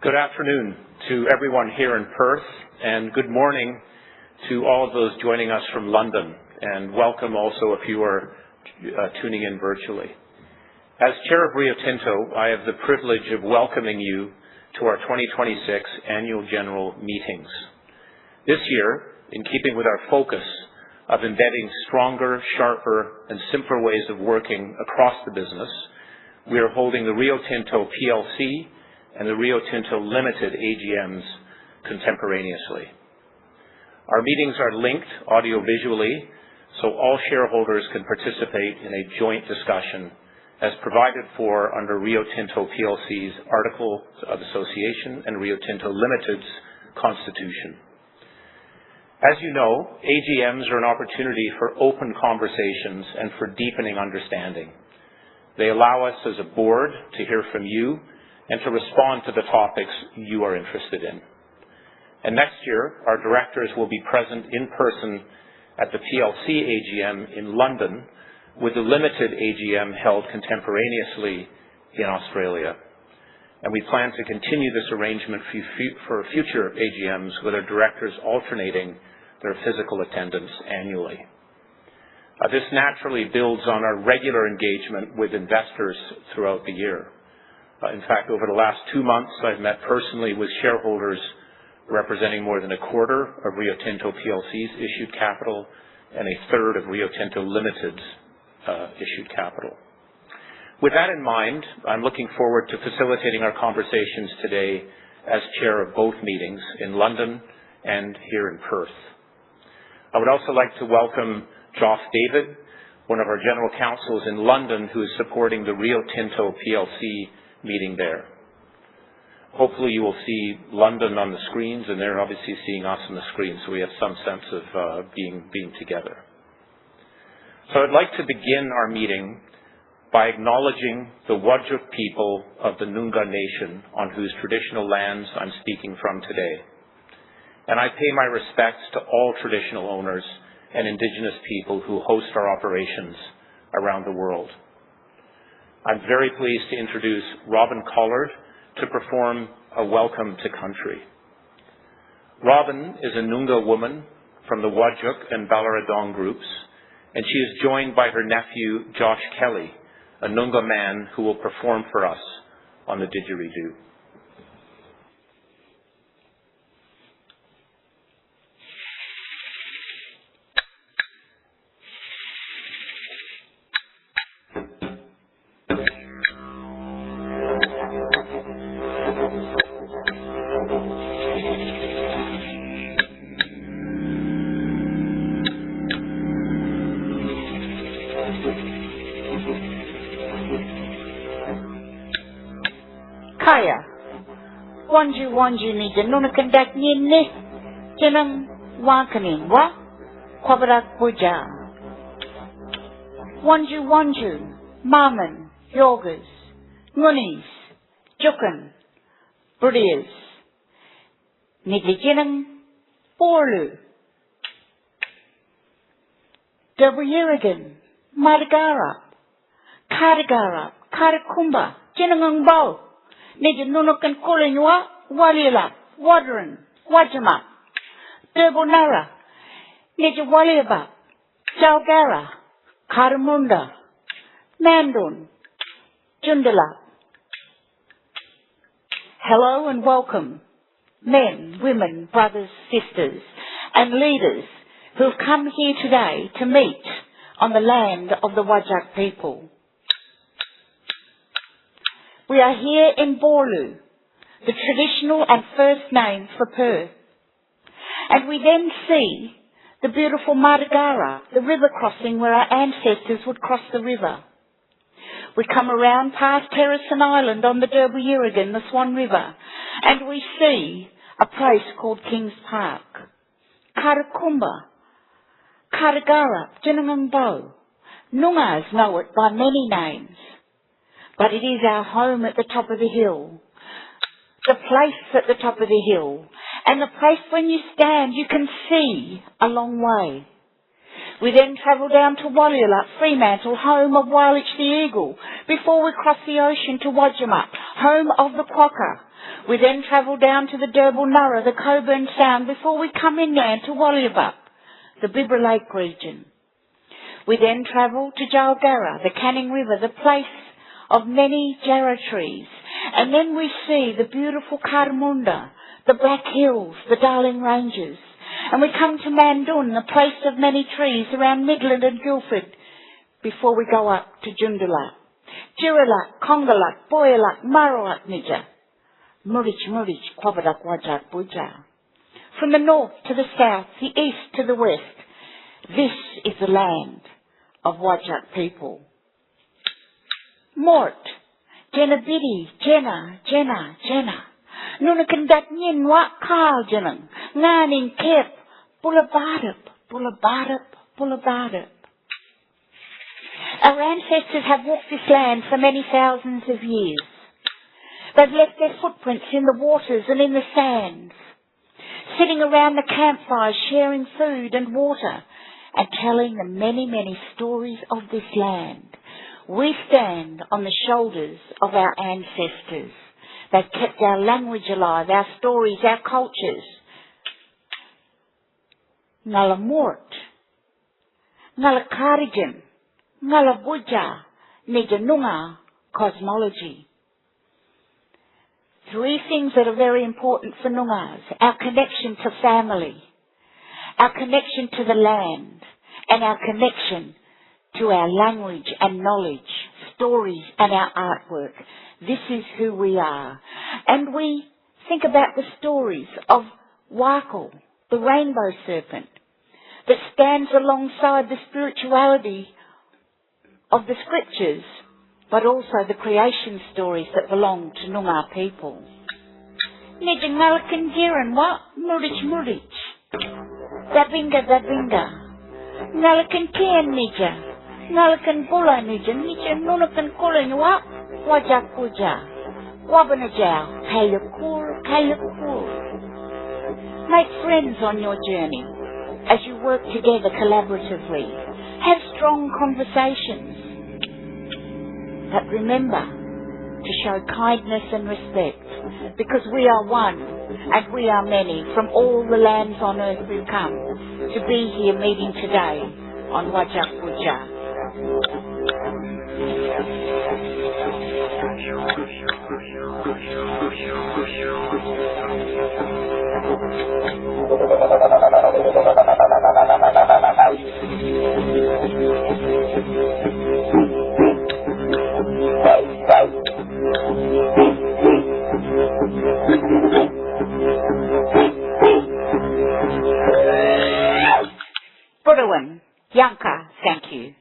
Good afternoon to everyone here in Perth, and good morning to all of those joining us from London, and welcome also if you are tuning in virtually. As Chair of Rio Tinto, I have the privilege of welcoming you to our 2026 Annual General Meetings. This year, in keeping with our focus of embedding stronger, sharper, and simpler ways of working across the business, we are holding the Rio Tinto PLC and the Rio Tinto Limited AGMs contemporaneously. Our meetings are linked audio-visually, so all shareholders can participate in a joint discussion as provided for under Rio Tinto PLC's Articles of Association and Rio Tinto Limited's Constitution. As you know, AGMs are an opportunity for open conversations and for deepening understanding. They allow us as a board to hear from you and to respond to the topics you are interested in. And next year, our directors will be present in person at the PLC AGM in London, with the Limited AGM held contemporaneously in Australia. And we plan to continue this arrangement for future AGMs with our directors alternating their physical attendance annually. This naturally builds on our regular engagement with investors throughout the year. In fact, over the last 2 months, I've met personally with shareholders representing more than a quarter of Rio Tinto PLC's issued capital and a third of Rio Tinto Limited's issued capital. With that in mind, I'm looking forward to facilitating our conversations today as chair of both meetings in London and here in Perth. I would also like to welcome Joff David, one of our general counsels in London, who is supporting the Rio Tinto PLC meeting there. Hopefully you will see London on the screens, and they're obviously seeing us on the screen, so we have some sense of being together. So I'd like to begin our meeting by acknowledging the Whadjuk people of the Noongar Nation, on whose traditional lands I'm speaking from today. And I pay my respects to all traditional owners and Indigenous people who host our operations around the world. I'm very pleased to introduce Robin Collard to perform a welcome to country. Robin is a Noongar woman from the Whadjuk and Ballaradong groups, and she is joined by her nephew, Josh Kelly, a Noongar man who will perform for us on the didgeridoo. Kaya, wanju ni januna kandak ni janang wakanin wa kwabarak buja. Wanju, maman, yogas, ngunis, jukan, brias, nigli janang borlu. Dabuyirigan, Madagarap, Karakumba, Jinangang Bow, Nijanunukan Kulinwa, Walila, Wadran, Wajama, Durbunara, Nijawaliba, Jalgara, Karamunda, Mandun, Jundala. Hello and welcome, men, women, brothers, sisters, and leaders who have come here today to meet on the land of the Whadjuk people. We are here in Borlu, the traditional and first name for Perth. And we then see the beautiful Mardigara, the river crossing where our ancestors would cross the river. We come around past Harrison Island on the Derbyirigan, the Swan River, and we see a place called Kings Park. Karakumba, Karagara, Jinangambo. Noongars know it by many names, but it is our home at the top of the hill, the place at the top of the hill, and the place when you stand you can see a long way. We then travel down to Walyalup, Fremantle, home of Wilich the Eagle, before we cross the ocean to Wajama, home of the Quokka, We then travel down to the Derbil Nurra, the Coburn Sound, before we come inland to Wallyabuk, the Bibra Lake region. We then travel to Jalgarra, the Canning River, the place of many jarrah trees. And then we see the beautiful Karamunda, the Black Hills, the Darling Ranges. And we come to Mandoon, the place of many trees around Midland and Guildford, before we go up to Joondalup, Jiraluk, Congaluk, Boyaluk, Maraluk, Nija, Murich, Quabadak, Wajak, Buja. From the north to the south, the east to the west, this is the land of Wajak people. Mort, Jenna Biddy, Jenna. Nunakan Datnyin Wak Kal Jenang, Nganin Kep, Bullabadap. Our ancestors have walked this land for many thousands of years. They've left their footprints in the waters and in the sands, sitting around the campfires sharing food and water and telling the many, many stories of this land. We stand on the shoulders of our ancestors. They've kept our language alive, our stories, our cultures. Ngala Mort, Ngala Karijan, Ngala Buja, Nijanunga, cosmology. Three things that are very important for Noongas: our connection to family, our connection to the land, and our connection to our language and knowledge, stories and our artwork. This is who we are. And we think about the stories of Wakal, the rainbow serpent, that stands alongside the spirituality of the scriptures, but also the creation stories that belong to Noongar people. Nija ngalakan jiran wa murich. Dabinga. Ngalakan kian nija. Ngalakan bula nija. Nija nunakan kulan wa wajak puja. Wabanajal. Kayakur. Make friends on your journey as you work together collaboratively. Have strong conversations. But remember to show kindness and respect, because we are one and we are many from all the lands on earth we've come to be here meeting today on Wajak Puja. Budawan, Yanka, thank you.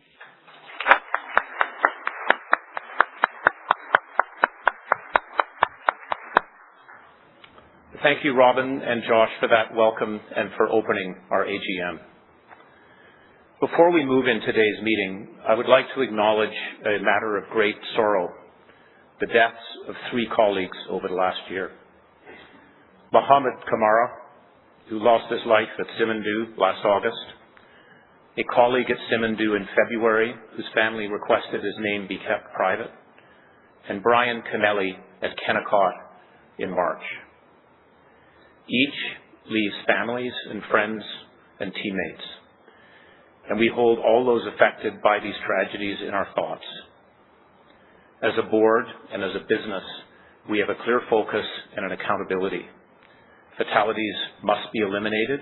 Thank you, Robin and Josh, for that welcome and for opening our AGM. Before we move in today's meeting, I would like to acknowledge a matter of great sorrow: the deaths of 3 colleagues over the last year. Mohammed Kamara, who lost his life at Simandou last August, a colleague at Simandou in February, whose family requested his name be kept private, and Brian Kennelly at Kennecott in March. Each leaves families and friends and teammates, and we hold all those affected by these tragedies in our thoughts. As a board and as a business, we have a clear focus and an accountability. Fatalities must be eliminated,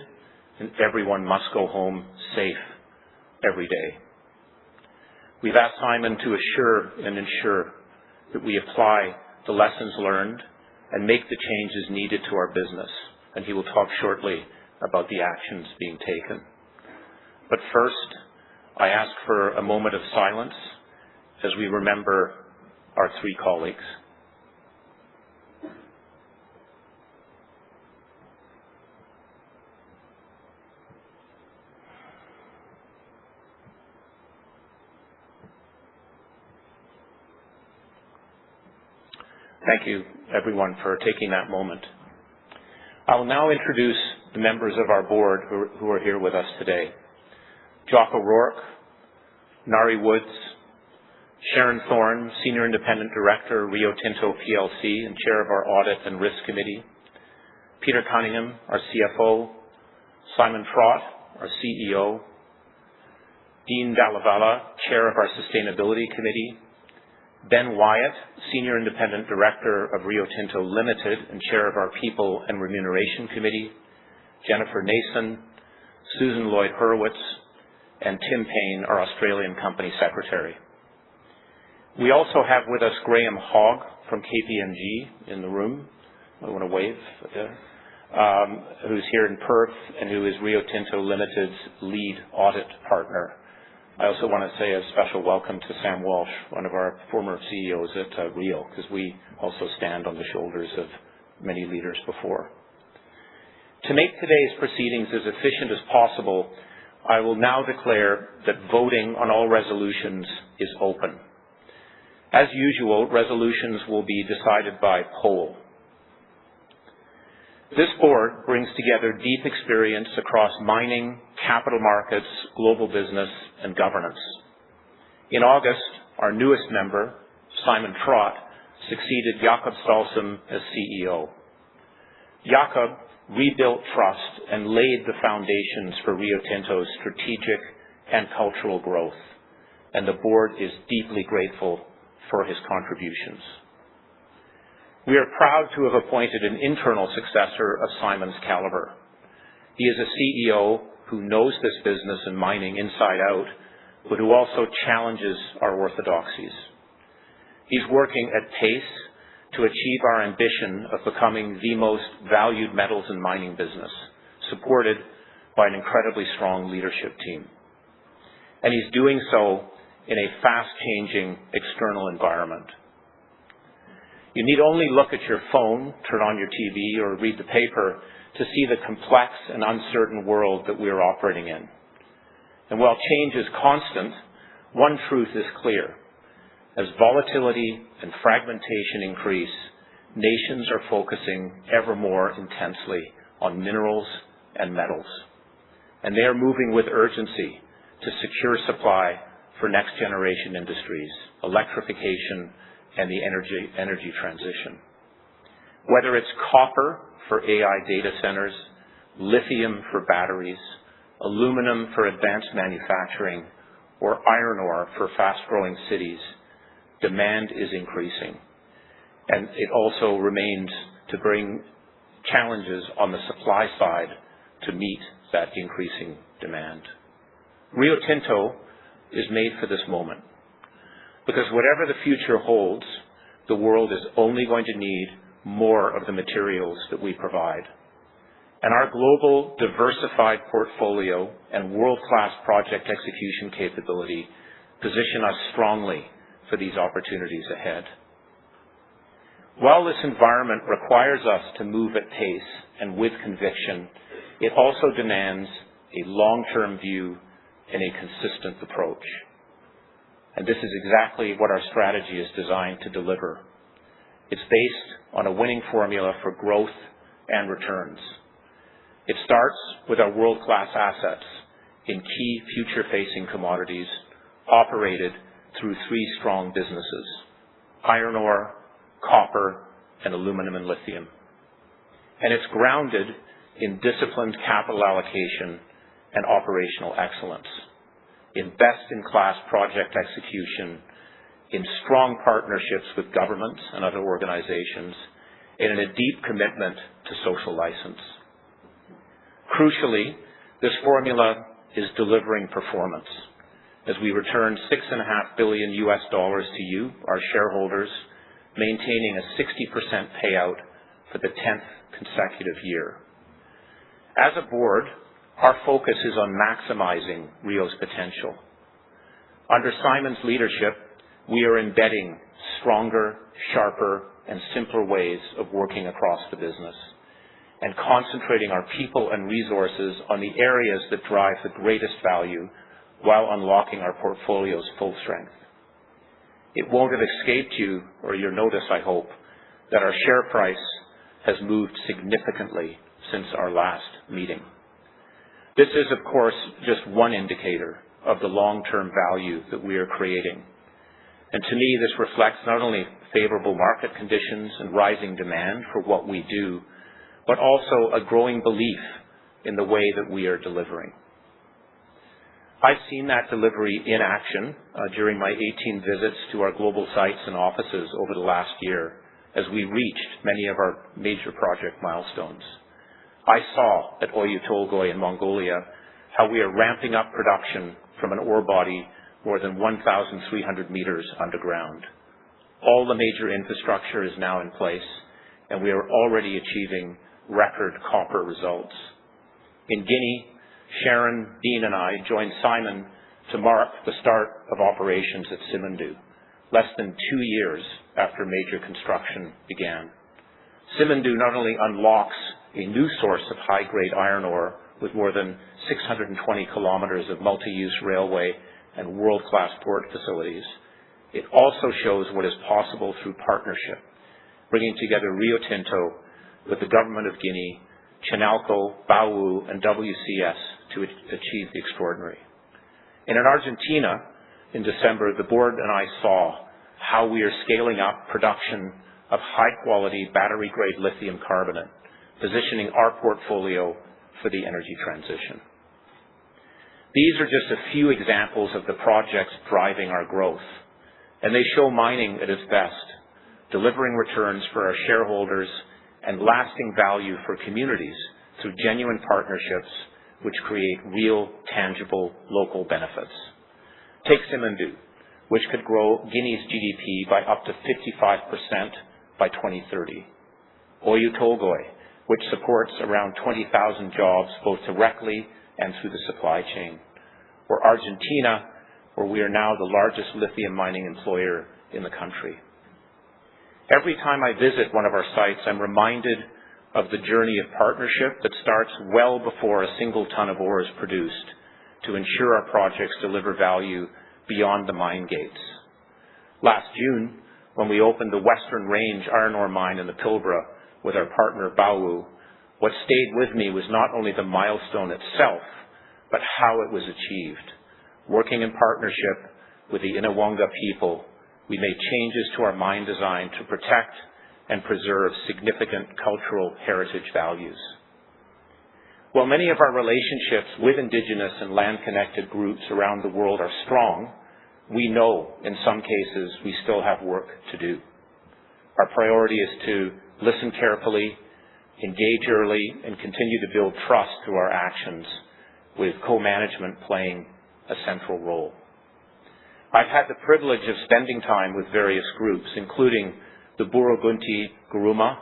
and everyone must go home safe every day. We've asked Simon to ensure that we apply the lessons learned and make the changes needed to our business, and he will talk shortly about the actions being taken. But first, I ask for a moment of silence as we remember our 3 colleagues. Thank you, everyone, for taking that moment. I will now introduce the members of our board who are here with us today. Jock O'Rourke, Nari Woods, Sharon Thorne, Senior Independent Director, Rio Tinto plc and Chair of our Audit and Risk Committee. Peter Cunningham, our CFO. Simon Trott, our CEO. Dean Dallavalla, Chair of our Sustainability Committee. Ben Wyatt, Senior Independent Director of Rio Tinto Limited and Chair of our People and Remuneration Committee. Jennifer Nason, Susan Lloyd-Hurwitz, and Tim Payne, our Australian Company Secretary. We also have with us Graham Hogg from KPMG in the room. I want to wave there. Who's here in Perth and who is Rio Tinto Limited's lead audit partner. I also want to say a special welcome to Sam Walsh, one of our former CEOs at Rio, because we also stand on the shoulders of many leaders before. To make today's proceedings as efficient as possible, I will now declare that voting on all resolutions is open. As usual, resolutions will be decided by poll. This board brings together deep experience across mining, capital markets, global business, and governance. In August, our newest member, Simon Trott, succeeded Jakob Stahlsom as CEO. Jakob rebuilt trust and laid the foundations for Rio Tinto's strategic and cultural growth, and the board is deeply grateful for his contributions. We are proud to have appointed an internal successor of Simon's caliber. He is a CEO who knows this business and mining inside out, but who also challenges our orthodoxies. He's working at pace to achieve our ambition of becoming the most valued metals and mining business, supported by an incredibly strong leadership team. And he's doing so in a fast-changing external environment. You need only look at your phone, turn on your TV, or read the paper to see the complex and uncertain world that we are operating in. And while change is constant, one truth is clear. As volatility and fragmentation increase, nations are focusing ever more intensely on minerals and metals. And they are moving with urgency to secure supply for next generation industries, electrification, and the energy transition. Whether it's copper for AI data centers, lithium for batteries, aluminum for advanced manufacturing, or iron ore for fast-growing cities, demand is increasing. And it also remains to bring challenges on the supply side to meet that increasing demand. Rio Tinto is made for this moment, because whatever the future holds, the world is only going to need more of the materials that we provide. And our global diversified portfolio and world-class project execution capability position us strongly for these opportunities ahead. While this environment requires us to move at pace and with conviction, it also demands a long-term view and a consistent approach. And this is exactly what our strategy is designed to deliver. It's based on a winning formula for growth and returns. It starts with our world-class assets in key future-facing commodities operated through three strong businesses: iron ore, copper, and aluminum and lithium. And it's grounded in disciplined capital allocation and operational excellence, in best-in-class project execution, in strong partnerships with governments and other organizations, and in a deep commitment to social license. Crucially, this formula is delivering performance as we return $6.5 billion to you, our shareholders, maintaining a 60% payout for the 10th consecutive year. As a board, our focus is on maximizing Rio's potential. Under Simon's leadership, we are embedding stronger, sharper, and simpler ways of working across the business and concentrating our people and resources on the areas that drive the greatest value while unlocking our portfolio's full strength. It won't have escaped you or your notice, I hope, that our share price has moved significantly since our last meeting. This is, of course, just one indicator of the long-term value that we are creating. And to me, this reflects not only favorable market conditions and rising demand for what we do, but also a growing belief in the way that we are delivering. I've seen that delivery in action during my 18 visits to our global sites and offices over the last year as we reached many of our major project milestones. I saw at Oyu Tolgoi in Mongolia how we are ramping up production from an ore body more than 1,300 meters underground. All the major infrastructure is now in place, and we are already achieving record copper results. In Guinea, Sharon, Dean, and I joined Simon to mark the start of operations at Simandou, less than 2 years after major construction began. Simandou not only unlocks a new source of high-grade iron ore with more than 620 kilometers of multi-use railway and world-class port facilities, it also shows what is possible through partnership, bringing together Rio Tinto with the government of Guinea, Chinalco, Baowu, and WCS to achieve the extraordinary. And in Argentina, in December, the board and I saw how we are scaling up production of high-quality battery-grade lithium carbonate, positioning our portfolio for the energy transition. These are just a few examples of the projects driving our growth, and they show mining at its best, delivering returns for our shareholders and lasting value for communities through genuine partnerships which create real, tangible, local benefits. Take Simandou, which could grow Guinea's GDP by up to 55% by 2030. Oyu Tolgoi, which supports around 20,000 jobs both directly and through the supply chain. Or Argentina, where we are now the largest lithium mining employer in the country. Every time I visit one of our sites, I'm reminded of the journey of partnership that starts well before a single ton of ore is produced to ensure our projects deliver value beyond the mine gates. Last June, when we opened the Western Range iron ore mine in the Pilbara with our partner Baowu, what stayed with me was not only the milestone itself, but how it was achieved. Working in partnership with the Inawonga people, we made changes to our mine design to protect and preserve significant cultural heritage values. While many of our relationships with Indigenous and land-connected groups around the world are strong, we know in some cases we still have work to do. Our priority is to listen carefully, engage early, and continue to build trust through our actions, with co-management playing a central role. I've had the privilege of spending time with various groups, including the Burugunti Guruma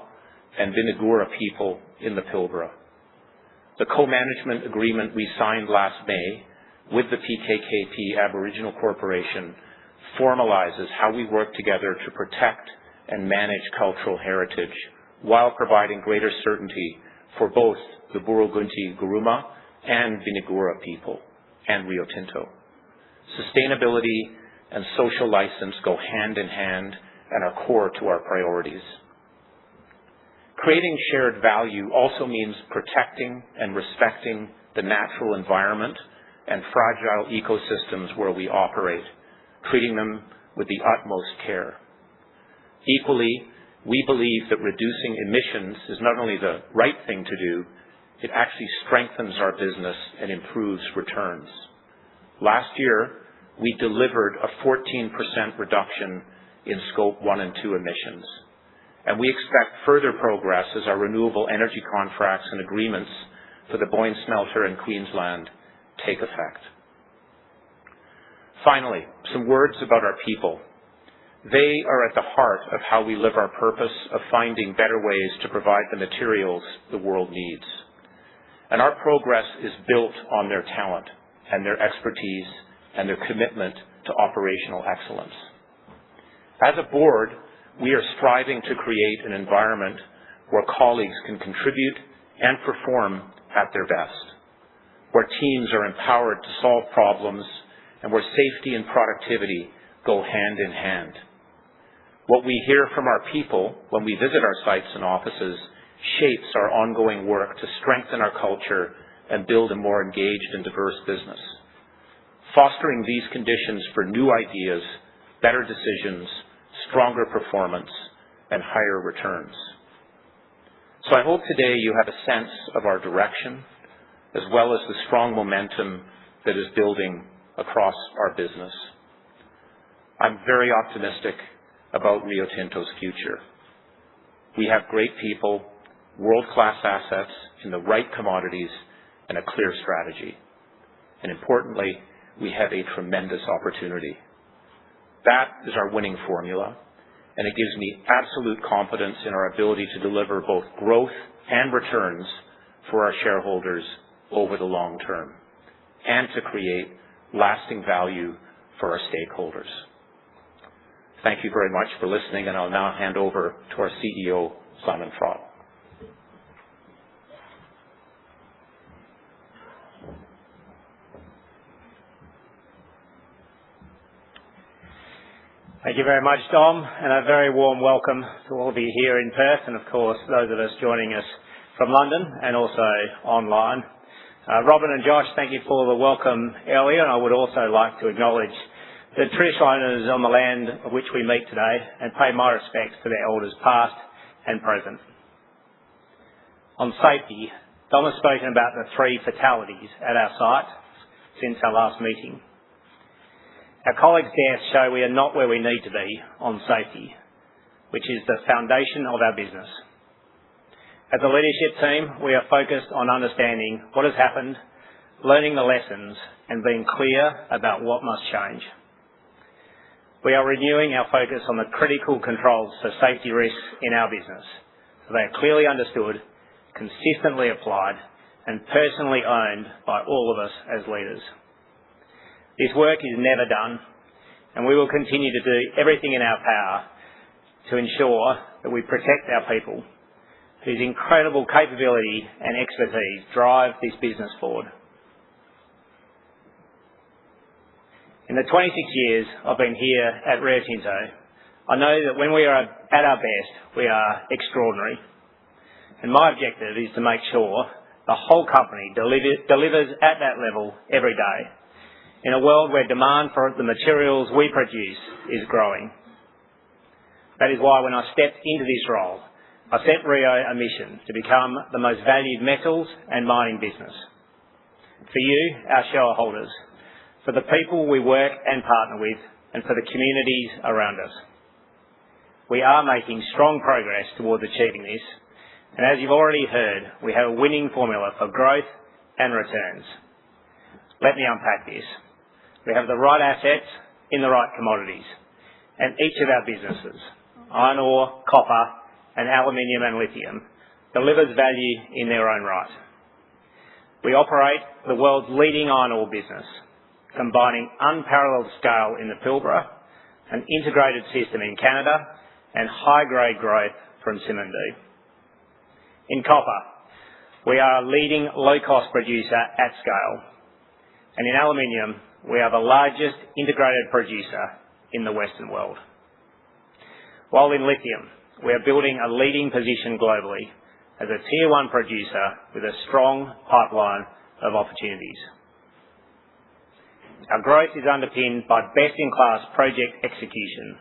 and Binigura people in the Pilbara. The co-management agreement we signed last May with the PKKP Aboriginal Corporation formalizes how we work together to protect and manage cultural heritage while providing greater certainty for both the Burugunti Guruma and Binigura people and Rio Tinto. Sustainability and social license go hand in hand and are core to our priorities. Creating shared value also means protecting and respecting the natural environment and fragile ecosystems where we operate, treating them with the utmost care. Equally, we believe that reducing emissions is not only the right thing to do, it actually strengthens our business and improves returns. Last year, we delivered a 14% reduction in Scope 1 and 2 emissions. And we expect further progress as our renewable energy contracts and agreements for the Boyne Smelter in Queensland take effect. Finally, some words about our people. They are at the heart of how we live our purpose of finding better ways to provide the materials the world needs. And our progress is built on their talent and their expertise and their commitment to operational excellence. As a board, we are striving to create an environment where colleagues can contribute and perform at their best, where teams are empowered to solve problems, and where safety and productivity go hand in hand. What we hear from our people when we visit our sites and offices shapes our ongoing work to strengthen our culture and build a more engaged and diverse business. Fostering these conditions for new ideas, better decisions, stronger performance, and higher returns. So I hope today you have a sense of our direction, as well as the strong momentum that is building across our business. I'm very optimistic about Rio Tinto's future. We have great people, world-class assets in the right commodities, and a clear strategy. And importantly, we have a tremendous opportunity. That is our winning formula, and it gives me absolute confidence in our ability to deliver both growth and returns for our shareholders over the long term, and to create lasting value for our stakeholders. Thank you very much for listening, and I'll now hand over to our CEO, Simon Fraud. Thank you very much, Dom, and a very warm welcome to all of you here in Perth, and of course those of us joining us from London and also online. Robin and Josh, thank you for the welcome earlier, and I would also like to acknowledge the traditional owners on the land of which we meet today and pay my respects to their elders past and present. On safety, Dom has spoken about the 3 fatalities at our site since our last meeting. Our colleagues' deaths show we are not where we need to be on safety, which is the foundation of our business. As a leadership team, we are focused on understanding what has happened, learning the lessons, and being clear about what must change. We are renewing our focus on the critical controls for safety risks in our business, so they are clearly understood, consistently applied, and personally owned by all of us as leaders. This work is never done, and we will continue to do everything in our power to ensure that we protect our people, whose incredible capability and expertise drive this business forward. In the 26 years I've been here at Rio Tinto, I know that when we are at our best, we are extraordinary. And my objective is to make sure the whole company delivers at that level every day, in a world where demand for the materials we produce is growing. That is why when I stepped into this role, I set Rio a mission to become the most valued metals and mining business. For you, our shareholders, for the people we work and partner with, and for the communities around us. We are making strong progress towards achieving this, and as you've already heard, we have a winning formula for growth and returns. Let me unpack this. We have the right assets in the right commodities, and each of our businesses, iron ore, copper, and aluminium and lithium, delivers value in their own right. We operate the world's leading iron ore business, combining unparalleled scale in the Pilbara, an integrated system in Canada, and high-grade growth from Simandou. In copper, we are a leading low-cost producer at scale, and in aluminium, we are the largest integrated producer in the Western world. While in lithium, we are building a leading position globally as a Tier 1 producer with a strong pipeline of opportunities. Our growth is underpinned by best-in-class project execution,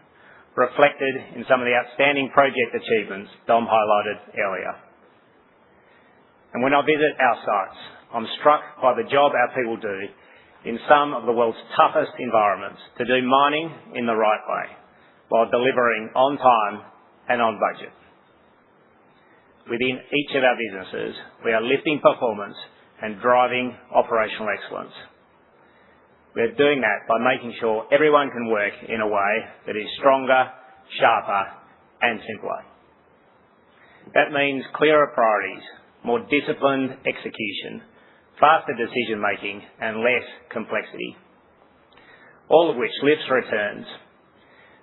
reflected in some of the outstanding project achievements Dom highlighted earlier. And when I visit our sites, I'm struck by the job our people do in some of the world's toughest environments to do mining in the right way, while delivering on time and on budget. Within each of our businesses, we are lifting performance and driving operational excellence. We are doing that by making sure everyone can work in a way that is stronger, sharper, and simpler. That means clearer priorities, more disciplined execution, faster decision-making, and less complexity, all of which lifts returns.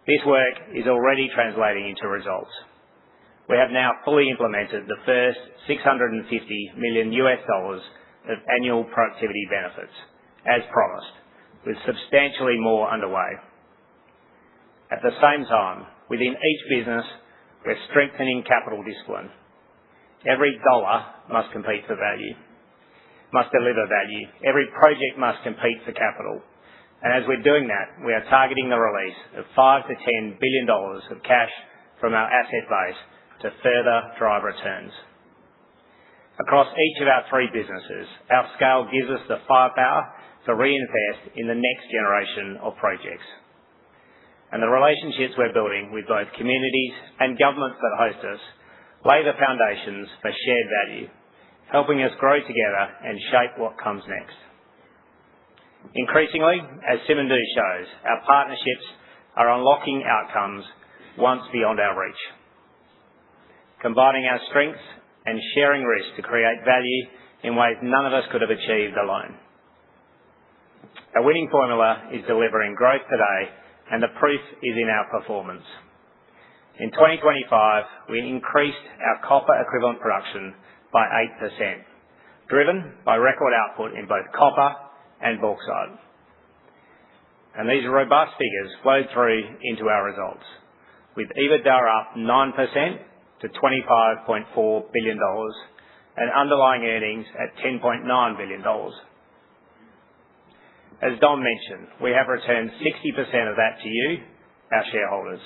This work is already translating into results. We have now fully implemented the first $650 million of annual productivity benefits, as promised, with substantially more underway. At the same time, within each business, we're strengthening capital discipline. Every dollar must compete for value, must deliver value. Every project must compete for capital. And as we're doing that, we are targeting the release of $5 to $10 billion of cash from our asset base to further drive returns. Across each of our three businesses, our scale gives us the firepower to reinvest in the next generation of projects. And the relationships we're building with both communities and governments that host us lay the foundations for shared value, helping us grow together and shape what comes next. Increasingly, as Simandou shows, our partnerships are unlocking outcomes once beyond our reach, combining our strengths and sharing risk to create value in ways none of us could have achieved alone. Our winning formula is delivering growth today, and the proof is in our performance. In 2025, we increased our copper equivalent production by 8%, driven by record output in both copper and bauxite. And these robust figures flowed through into our results, with EBITDA up 9% to $25.4 billion and underlying earnings at $10.9 billion. As Dom mentioned, we have returned 60% of that to you, our shareholders.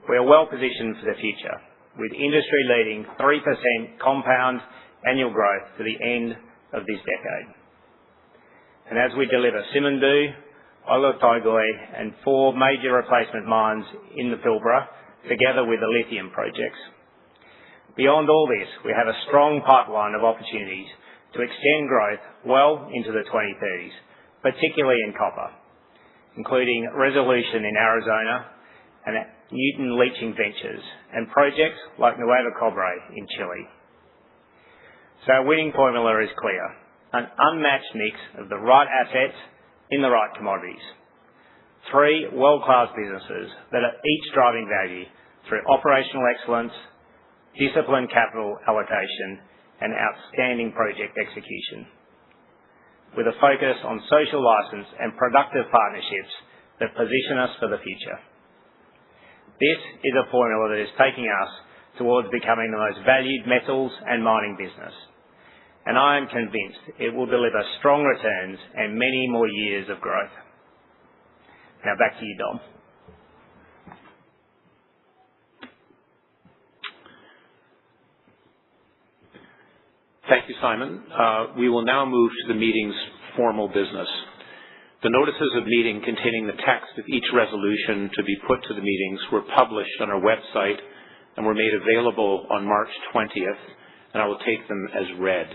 We are well positioned for the future, with industry-leading 3% compound annual growth to the end of this decade. And as we deliver Simandou, Oyu Tolgoi and 4 major replacement mines in the Pilbara, together with the lithium projects. Beyond all this, we have a strong pipeline of opportunities to extend growth well into the 2030s, particularly in copper, including Resolution in Arizona and Newton Leaching Ventures and projects like Nuevo Cobre in Chile. So our winning formula is clear: an unmatched mix of the right assets in the right commodities. 3 world-class businesses that are each driving value through operational excellence, disciplined capital allocation, and outstanding project execution, with a focus on social license and productive partnerships that position us for the future. This is a formula that is taking us towards becoming the most valued metals and mining business, and I am convinced it will deliver strong returns and many more years of growth. Now back to you, Dom. Thank you, Simon. We will now move to the meeting's formal business. The notices of meeting containing the text of each resolution to be put to the meetings were published on our website and were made available on March 20th, and I will take them as read.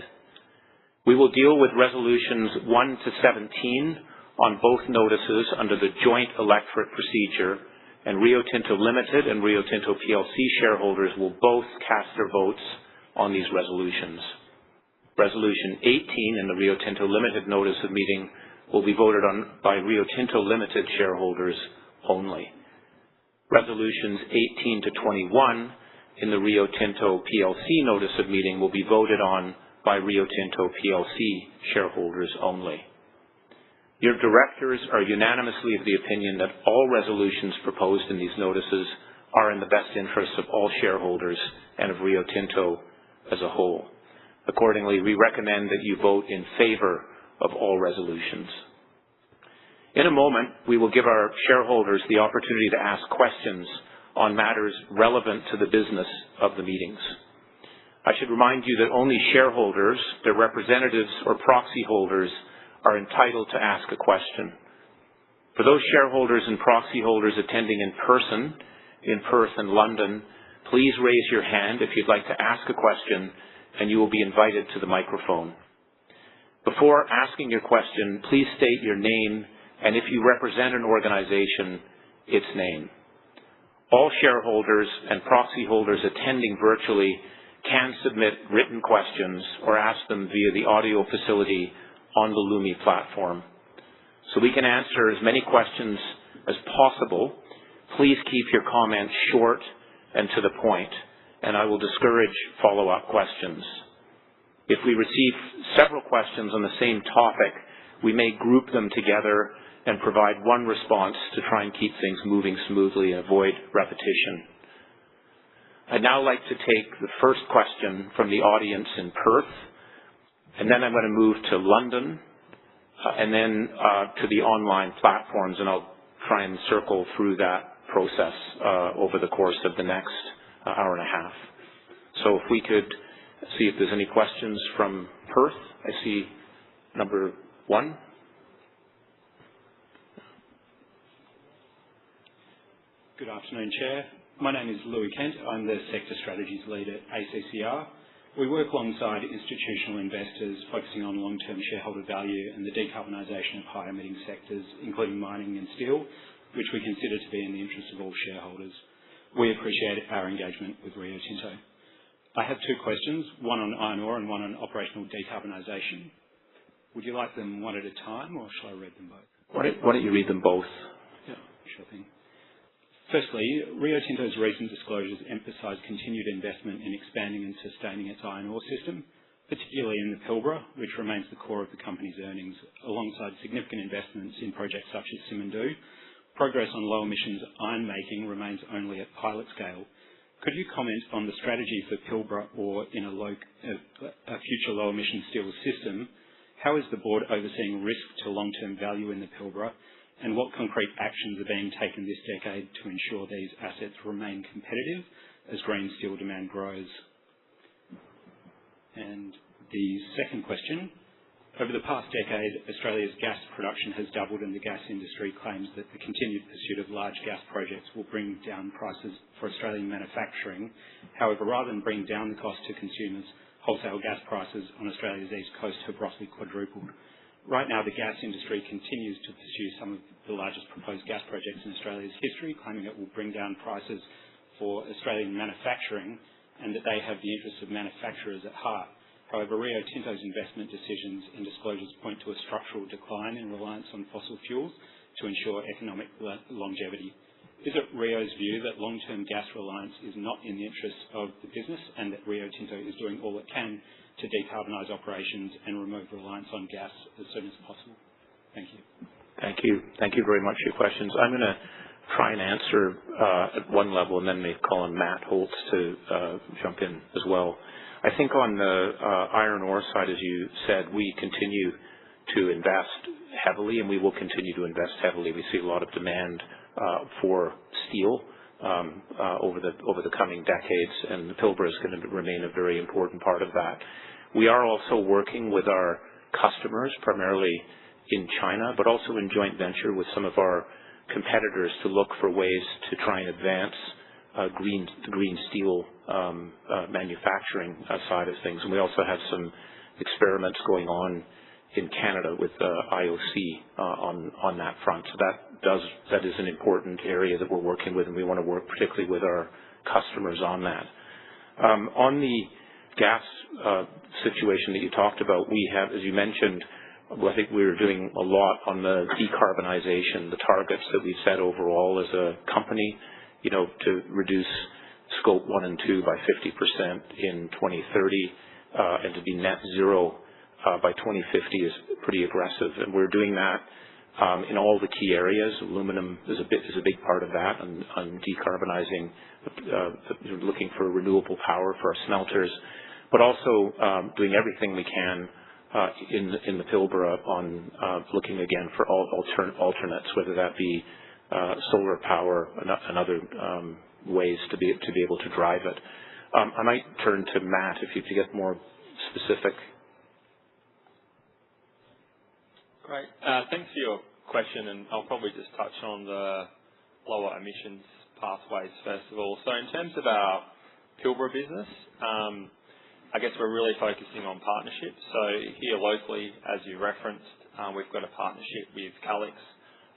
We will deal with resolutions 1 to 17 on both notices under the joint electorate procedure, and Rio Tinto Limited and Rio Tinto plc shareholders will both cast their votes on these resolutions. Resolution 18 in the Rio Tinto Limited notice of meeting will be voted on by Rio Tinto Limited shareholders only. Resolutions 18 to 21 in the Rio Tinto plc notice of meeting will be voted on by Rio Tinto plc shareholders only. Your directors are unanimously of the opinion that all resolutions proposed in these notices are in the best interests of all shareholders and of Rio Tinto as a whole. Accordingly, we recommend that you vote in favor of all resolutions. In a moment, we will give our shareholders the opportunity to ask questions on matters relevant to the business of the meetings. I should remind you that only shareholders, their representatives or proxy holders are entitled to ask a question. For those shareholders and proxy holders attending in person in Perth and London, please raise your hand if you'd like to ask a question, and you will be invited to the microphone. Before asking your question, please state your name and, if you represent an organization, its name. All shareholders and proxy holders attending virtually can submit written questions or ask them via the audio facility on the Lumi platform. So we can answer as many questions as possible. Please keep your comments short and to the point, and I will discourage follow-up questions. If we receive several questions on the same topic, we may group them together and provide one response to try and keep things moving smoothly and avoid repetition. I'd now like to take the first question from the audience in Perth, and then I'm going to move to London, and then to the online platforms, and I'll try and circle through that process over the course of the next hour and a half. So if we could see if there's any questions from Perth. I see number 1. Good afternoon, Chair. My name is Louis Kent. I'm the Sector Strategies Lead at ACCR. We work alongside institutional investors focusing on long-term shareholder value and the decarbonisation of high-emitting sectors, including mining and steel, which we consider to be in the interest of all shareholders. We appreciate our engagement with Rio Tinto. I have 2 questions, one on iron ore and one on operational decarbonisation. Would you like them one at a time, or shall I read them both? Why don't you read them both? Yeah, sure thing. Firstly, Rio Tinto's recent disclosures emphasise continued investment in expanding and sustaining its iron ore system, particularly in the Pilbara, which remains the core of the company's earnings, alongside significant investments in projects such as Simandou. Progress on low emissions iron making remains only at pilot scale. Could you comment on the strategy for Pilbara ore in a future low emission steel system? How is the board overseeing risk to long-term value in the Pilbara? And what concrete actions are being taken this decade to ensure these assets remain competitive as green steel demand grows? And the second question, over the past decade, Australia's gas production has doubled, and the gas industry claims that the continued pursuit of large gas projects will bring down prices for Australian manufacturing. However, rather than bring down the cost to consumers, wholesale gas prices on Australia's east coast have roughly quadrupled. Right now, the gas industry continues to pursue some of the largest proposed gas projects in Australia's history, claiming it will bring down prices for Australian manufacturing and that they have the interests of manufacturers at heart. However, Rio Tinto's investment decisions and disclosures point to a structural decline in reliance on fossil fuels to ensure economic longevity. Is it Rio's view that long-term gas reliance is not in the interests of the business, and that Rio Tinto is doing all it can to decarbonise operations and remove reliance on gas as soon as possible? Thank you. Thank you. Thank you very much for your questions. I'm going to try and answer at one level, and then maybe call on Matt Holtz to jump in as well. I think on the iron ore side, as you said, we continue to invest heavily, and we will continue to invest heavily. We see a lot of demand for steel over the coming decades, and the Pilbara is going to remain a very important part of that. We are also working with our customers, primarily in China, but also in joint venture with some of our competitors to look for ways to try and advance green steel manufacturing side of things. And we also have some experiments going on in Canada with IOC on that front. So that is an important area that we're working with, and we want to work particularly with our customers on that. On the gas situation that you talked about, we have, as you mentioned, I think we're doing a lot on the decarbonization, the targets that we've set overall as a company, to reduce scope 1 and 2 by 50% in 2030, and to be net zero by 2050 is pretty aggressive. And we're doing that in all the key areas. Aluminum is a big part of that, on decarbonizing, looking for renewable power for our smelters, but also doing everything we can in the Pilbara on looking again for alternates, whether that be solar power and other ways to be able to drive it. I might turn to Matt if you to get more specific. Great. Thanks for your question, and I'll probably just touch on the lower emissions pathways first of all. So in terms of our Pilbara business, I guess we're really focusing on partnerships. So here locally, as you referenced, we've got a partnership with Calix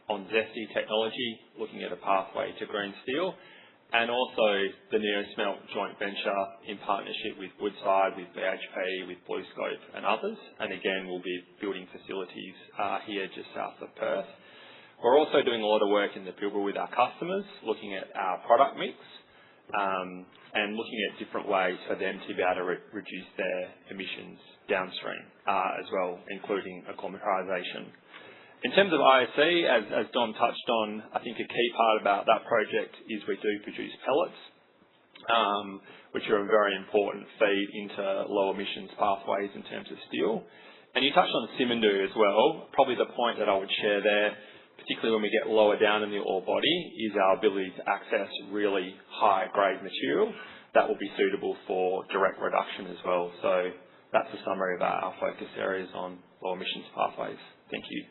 on ZESTY technology, looking at a pathway to green steel, and also the NeoSmelt joint venture in partnership with Woodside, with BHP, with BlueScope and others. And again, we'll be building facilities here just south of Perth. We're also doing a lot of work in the Pilbara with our customers, looking at our product mix, and looking at different ways for them to be able to reduce their emissions downstream as well, including acclimatisation. In terms of IOC, as Don touched on, I think a key part about that project is we do produce pellets, which are a very important feed into low emissions pathways in terms of steel. And you touched on Simandou as well. Probably the point that I would share there, particularly when we get lower down in the ore body, is our ability to access really high-grade material that will be suitable for direct reduction as well. So that's a summary of our focus areas on low emissions pathways. Thank you.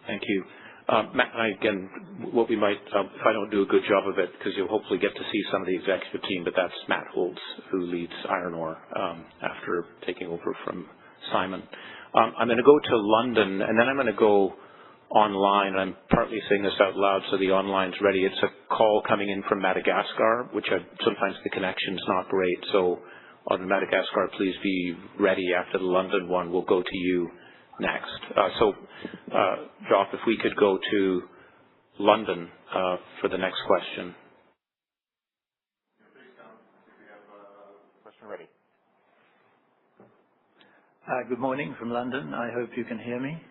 Thank you. Matt and I, again, what we might, if I don't do a good job of it, because you'll hopefully get to see some of the executive team, but that's Matt Holtz, who leads iron ore after taking over from Simon. I'm going to go to London, and then I'm going to go online. I'm partly saying this out loud so the online's ready. It's a call coming in from Madagascar, which sometimes the connection's not great. So on Madagascar, please be ready after the London one. We'll go to you next. Joff, if we could go to London for the next question. Question ready. Good morning from London. I hope you can hear me.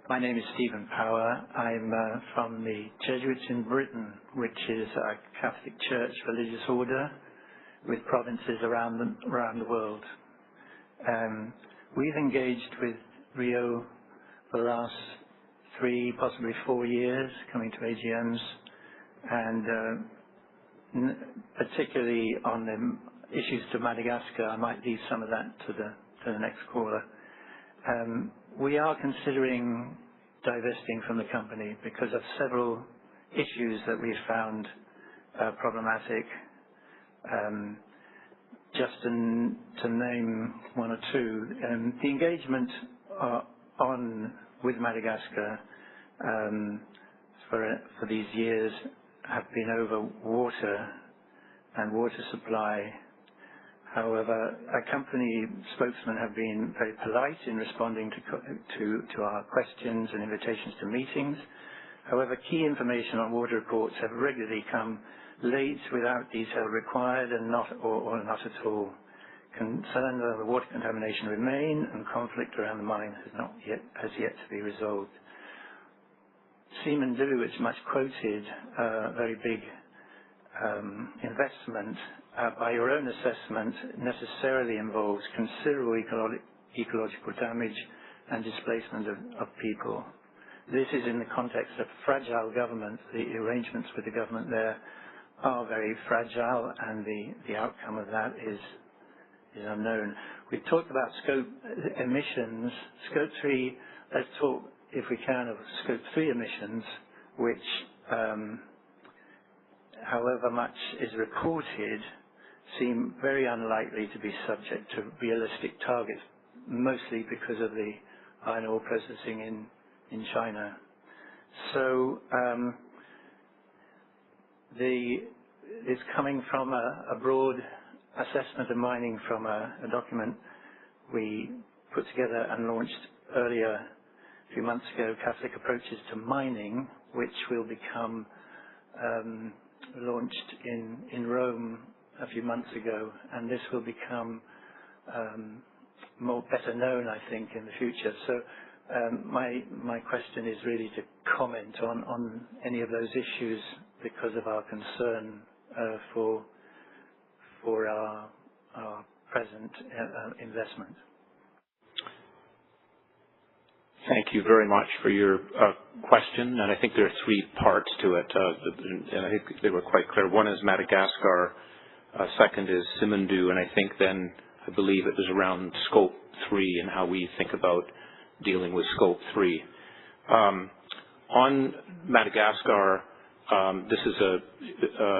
My name is Stephen Power. I'm from the Jesuits in Britain, which is a Catholic Church religious order with provinces around the world. We've engaged with Rio for the last 3, possibly 4 years, coming to AGMs, and particularly on the issues to Madagascar. I might leave some of that to the next caller. We are considering divesting from the company because of several issues that we've found problematic. Just to name one or two, the engagement with Madagascar for these years have been over water and water supply. However, our company spokesmen have been very polite in responding to our questions and invitations to meetings. However, key information on water reports have regularly come late without detail required and not at all. Concerns over water contamination remain, and conflict around the mine has yet to be resolved. Simandou, it's much quoted, very big investment, by your own assessment, necessarily involves considerable ecological damage and displacement of people. This is in the context of fragile government. The arrangements with the government there are very fragile, and the outcome of that is unknown. We've talked about scope emissions. Scope 3, let's talk, if we can, of scope 3 emissions, which, however much is reported, seem very unlikely to be subject to realistic targets, mostly because of the iron ore processing in China. So it's coming from a broad assessment of mining from a document we put together and launched earlier, a few months ago, Catholic Approaches to Mining, which will become launched in Rome a few months ago, and this will become better known, I think, in the future. So my question is really to comment on any of those issues because of our concern for our present investment. Thank you very much for your question, and I think there are 3 parts to it, and I think they were quite clear. One is Madagascar, second is Simandou, and I think then I believe it was around Scope 3 and how we think about dealing with Scope 3. On Madagascar, this is an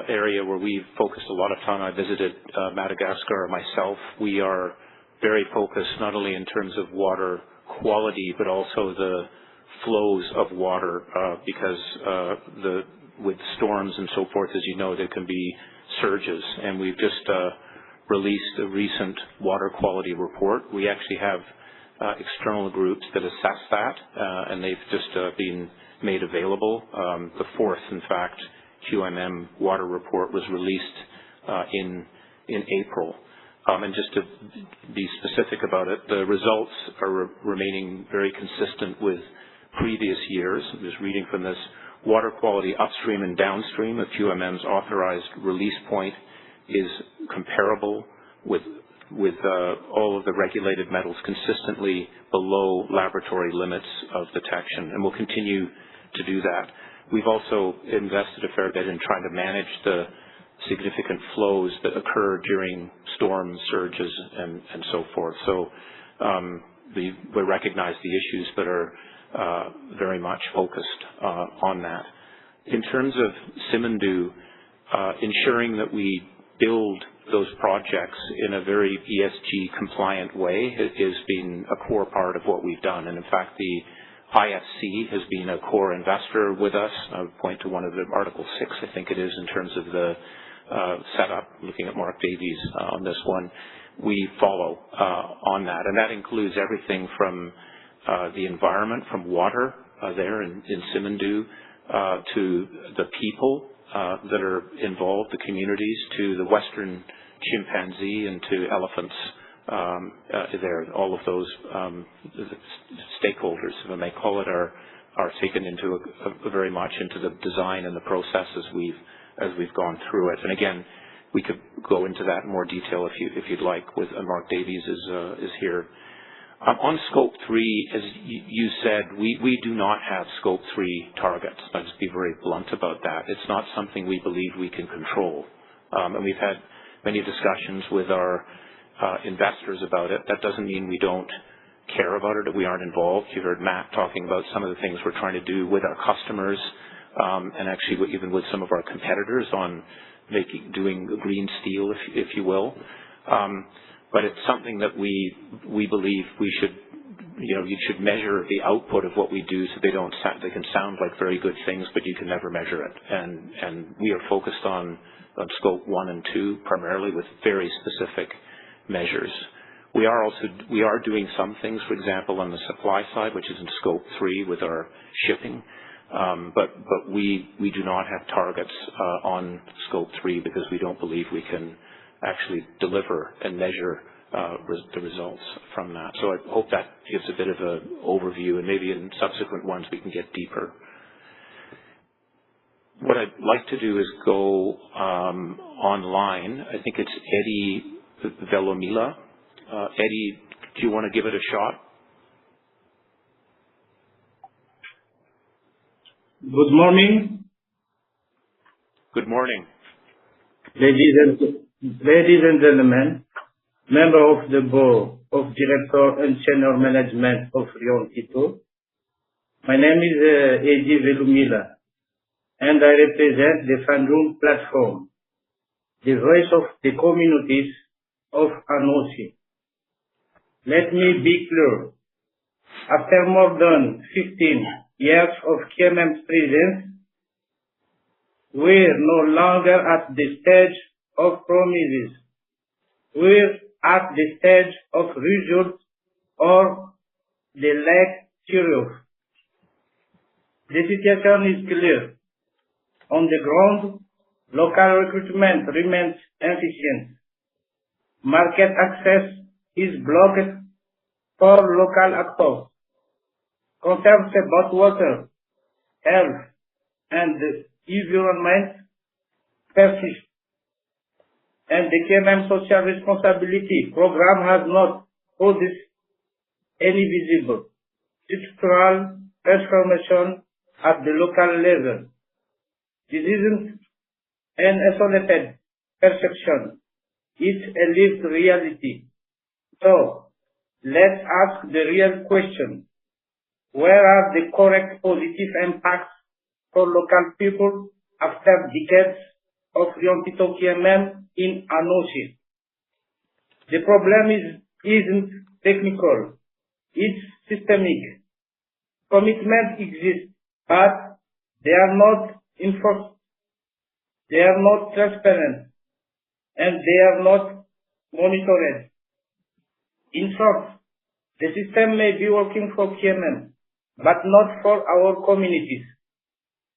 area where we've focused a lot of time. I visited Madagascar myself. We are very focused not only in terms of water quality, but also the flows of water, because with storms and so forth, as you know, there can be surges. And we've just released a recent water quality report. We actually have external groups that assess that, and they've just been made available. The 4th, in fact, QMM water report was released in April. And just to be specific about it, the results are remaining very consistent with previous years. I'm just reading from this. Water quality upstream and downstream of QMM's authorized release point is comparable with all of the regulated metals consistently below laboratory limits of detection, and we'll continue to do that. We've also invested a fair bit in trying to manage the significant flows that occur during storms, surges, and so forth. So we recognize the issues, but are very much focused on that. In terms of Simandou, ensuring that we build those projects in a very ESG compliant way has been a core part of what we've done. And in fact, the IFC has been a core investor with us. I would point to one of the Article 6, I think it is, in terms of the setup, looking at Mark Davies on this one. We follow on that. And that includes everything from the environment, from water there in Simandou, to the people that are involved, the communities, to the Western chimpanzee and to elephants there. All of those stakeholders, if I may call it, are taken into very much into the design and the process as we've gone through it. And again, we could go into that in more detail if you'd like. With Mark Davies is here. On Scope 3, as you said, we do not have Scope 3 targets. I'll just be very blunt about that. It's not something we believe we can control. And we've had many discussions with our investors about it. That doesn't mean we don't care about it, that we aren't involved. You heard Matt talking about some of the things we're trying to do with our customers, and actually even with some of our competitors on doing green steel, if you will. But it's something that we believe we should, you should measure the output of what we do, so they can sound like very good things, but you can never measure it. And we are focused on Scope 1 and 2 primarily, with very specific measures. We are doing some things, for example, on the supply side, which is in Scope 3 with our shipping. But we do not have targets on Scope 3 because we don't believe we can actually deliver and measure the results from that. So I hope that gives a bit of an overview, and maybe in subsequent ones we can get deeper. What I'd like to do is go online. I think it's Eddie Velomila. Eddie, do you want to give it a shot? Good morning. Good morning. Ladies and gentlemen, member of the board of director and senior management of Rio Tinto, my name is Eddie Velumila, and I represent the Fundroom platform, the voice of the communities of Anosi. Let me be clear. After more than 15 years of KMM's presence, we're no longer at the stage of promises. We're at the stage of results or the lack thereof. The situation is clear. On the ground, local recruitment remains inefficient. Market access is blocked for local actors. Concerns about water, health, and the environment persist. And the KMM Social Responsibility Program has not produced any visible structural transformation at the local level. This isn't an isolated perception. It's a lived reality. So, let's ask the real question. Where are the correct positive impacts for local people after decades of Rio Tinto KMM in Anosi? The problem isn't technical. It's systemic. Commitment exists, but they are not enforced. They are not transparent, and they are not monitored. In short, the system may be working for KMM, but not for our communities.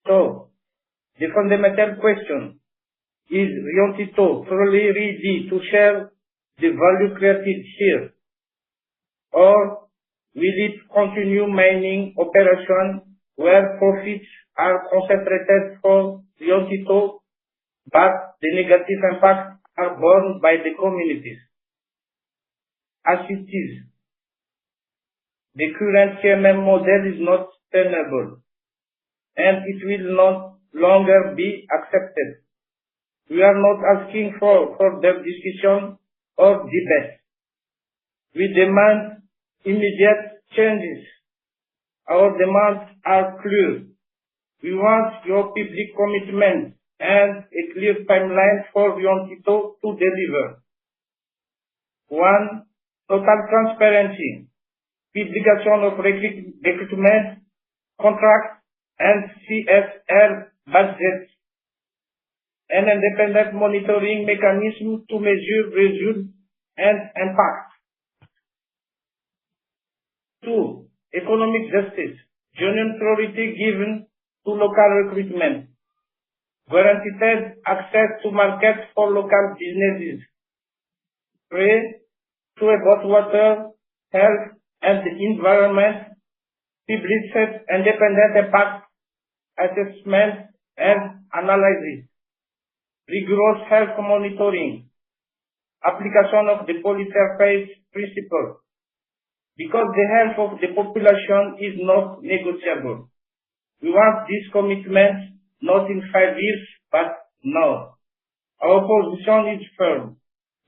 So, the fundamental question is Rio Tinto truly ready to share the value created here? Or will it continue mining operations where profits are concentrated for Rio Tinto, but the negative impacts are borne by the communities? as it is. The current CMM model is not sustainable, and it will not longer be accepted. We are not asking for further discussion or debate. We demand immediate changes. Our demands are clear. We want your public commitment and a clear timeline for Rio Tinto to deliver. 1. Total transparency, publication of recruitment, contracts, and CSR budgets, an independent monitoring mechanism to measure results and impact. 2. Economic justice, genuine priority given to local recruitment, guaranteed access to markets for local businesses. 3. To about water, health, and the environment, published independent impact assessment and analysis, rigorous health monitoring, application of the polysurface principle, because the health of the population is not negotiable. We want this commitment not in 5 years, but now. Our position is firm.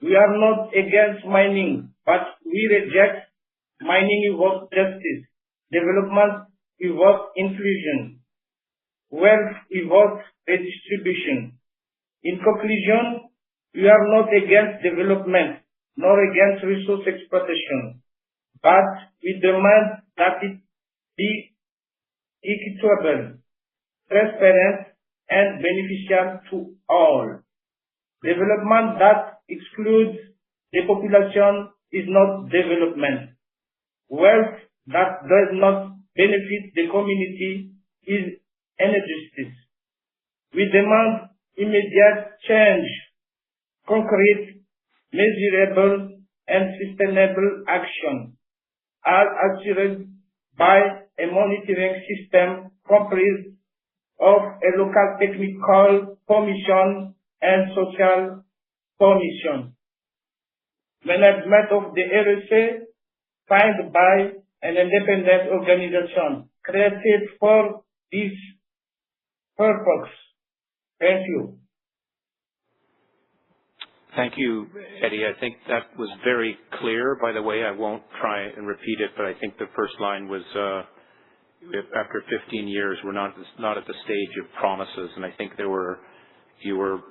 We are not against mining, but we reject mining without justice, development without inclusion, wealth without redistribution. In conclusion, we are not against development, nor against resource exploitation, but we demand that it be equitable, transparent, and beneficial to all. Development that excludes the population is not development. Wealth that does not benefit the community is injustice. We demand immediate change, concrete, measurable, and sustainable action, as assured by a monitoring system comprised of a local technical commission and social commission. Management of the RSA signed by an independent organization created for this purpose. Thank you. Thank you, Eddie. I think that was very clear. By the way, I won't try and repeat it, but I think the first line was, after 15 years, we're not at the stage of promises, and I think you were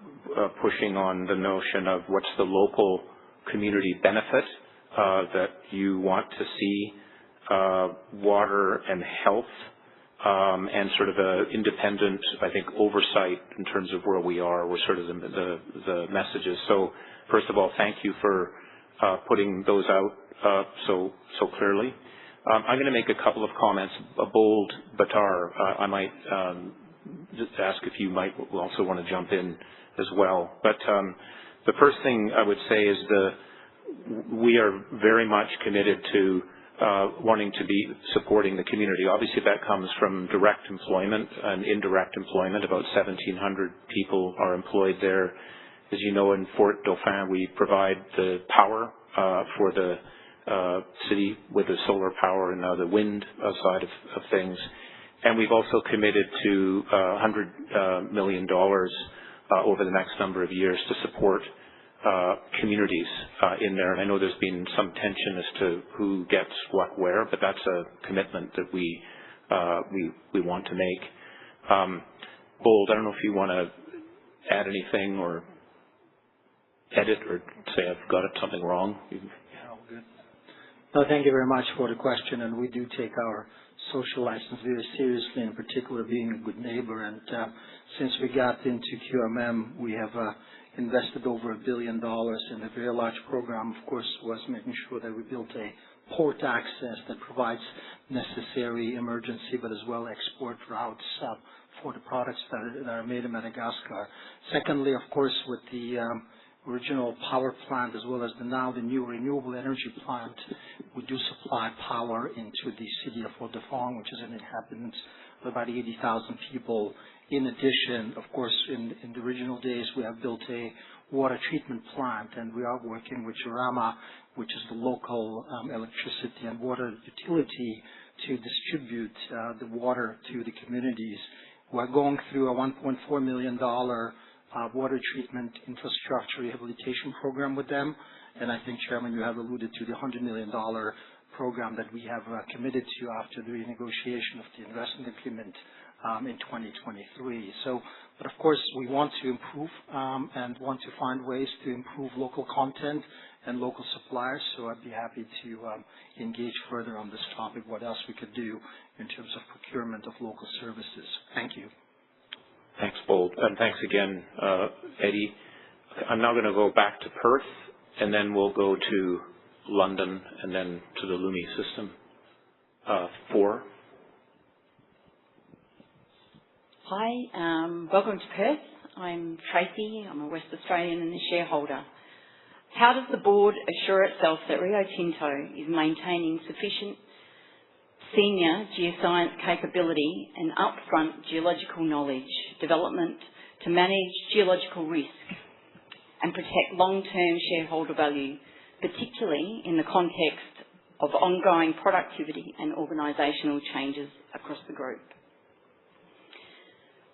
pushing on the notion of what's the local community benefit that you want to see, water and health, and sort of a independent, I think, oversight in terms of where we are, were sort of the messages. So first of all, thank you for putting those out so clearly. I'm going to make a couple of comments. Bold Batar, I might just ask if you might also want to jump in as well. But the first thing I would say is we are very much committed to wanting to be supporting the community. Obviously, that comes from direct employment and indirect employment. About 1,700 people are employed there. As you know, in Fort Dauphin, we provide the power for the city with the solar power and now the wind side of things. And we've also committed to $100 million over the next number of years to support communities in there. And I know there's been some tension as to who gets what where, but that's a commitment that we want to make. Bold, I don't know if you want to add anything or edit or say I've got something wrong. All good. No, thank you very much for the question, and we do take our social license very seriously, in particular being a good neighbor. And since we got into QMM, we have invested over $1 billion in a very large program. Of course, was making sure that we built a port access that provides necessary emergency, but as well export routes for the products that are made in Madagascar. Secondly, of course, with the original power plant as well as the new renewable energy plant, we do supply power into the city of Fort Dauphin, which is an inhabitants of about 80,000 people. In addition, of course, in the original days, we have built a water treatment plant, and we are working with Jurama, which is the local electricity and water utility, to distribute the water to the communities. We're going through a $1.4 million water treatment infrastructure rehabilitation program with them, and I think, Chairman, you have alluded to the $100 million program that we have committed to after the renegotiation of the investment agreement in 2023. But of course, we want to improve and want to find ways to improve local content and local suppliers. So I'd be happy to engage further on this topic, what else we could do in terms of procurement of local services. Thank you. Thanks, Bold. And thanks again, Eddie. I'm now going to go back to Perth, and then we'll go to London, and then to the Lumi system. 4. Hi, welcome to Perth. I'm Tracy. I'm a West Australian and a shareholder. How does the board assure itself that Rio Tinto is maintaining sufficient senior geoscience capability and upfront geological knowledge development to manage geological risk and protect long-term shareholder value, particularly in the context of ongoing productivity and organisational changes across the group?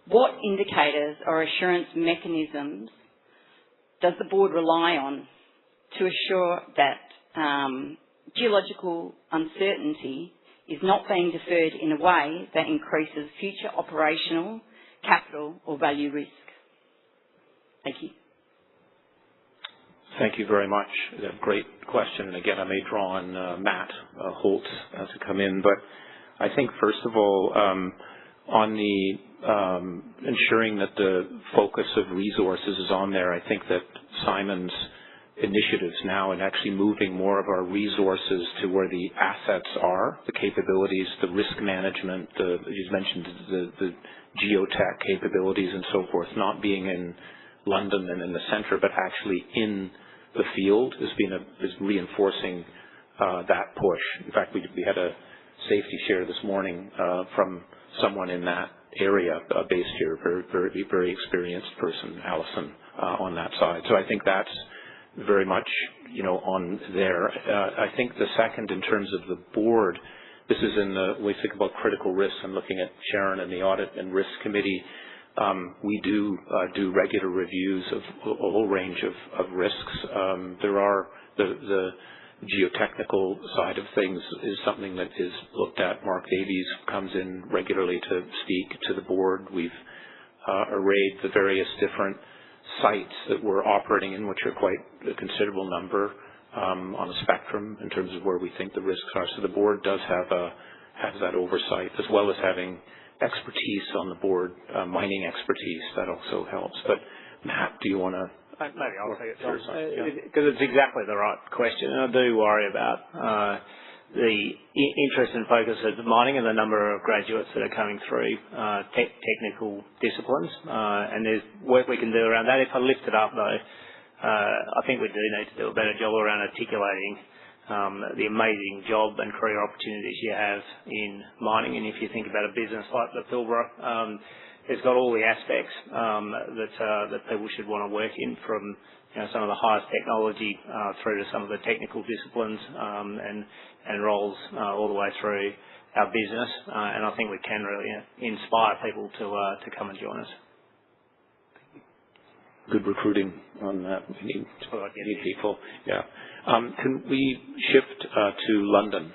What indicators or assurance mechanisms does the board rely on to assure that geological uncertainty is not being deferred in a way that increases future operational, capital or value risk? Thank you. Thank you very much. A great question. And again, I may draw on Matt Holtz to come in. But I think, first of all, on the ensuring that the focus of resources is on there, I think that Simon's initiatives now and actually moving more of our resources to where the assets are, the capabilities, the risk management, you mentioned the geotech capabilities and so forth, not being in London and in the centre, but actually in the field is reinforcing that push. In fact, we had a safety share this morning from someone in that area based here, very experienced person, Alison, on that side. So I think that's very much, on there. I think the second, in terms of the board, this is when we think about critical risks. I'm looking at Sharon and the Audit and Risk Committee. We do regular reviews of a whole range of risks. There are the geotechnical side of things is something that is looked at. Mark Davies comes in regularly to speak to the board. We've arrayed the various different sites that we're operating in, which are quite a considerable number on a spectrum in terms of where we think the risks are. So the board does have that oversight, as well as having expertise on the board, mining expertise. That also helps. But Matt, do you want to? Maybe I'll take it, because it's exactly the right question, and I do worry about the interest and focus of the mining and the number of graduates that are coming through technical disciplines, and there's work we can do around that. If I lift it up, though, I think we do need to do a better job around articulating the amazing job and career opportunities you have in mining. And if you think about a business like the Pilbara, it's got all the aspects that people should want to work in, from some of the highest technology through to some of the technical disciplines and roles all the way through our business. And I think we can really inspire people to come and join us. Good recruiting on that. We need people. Yeah. Can we shift to London?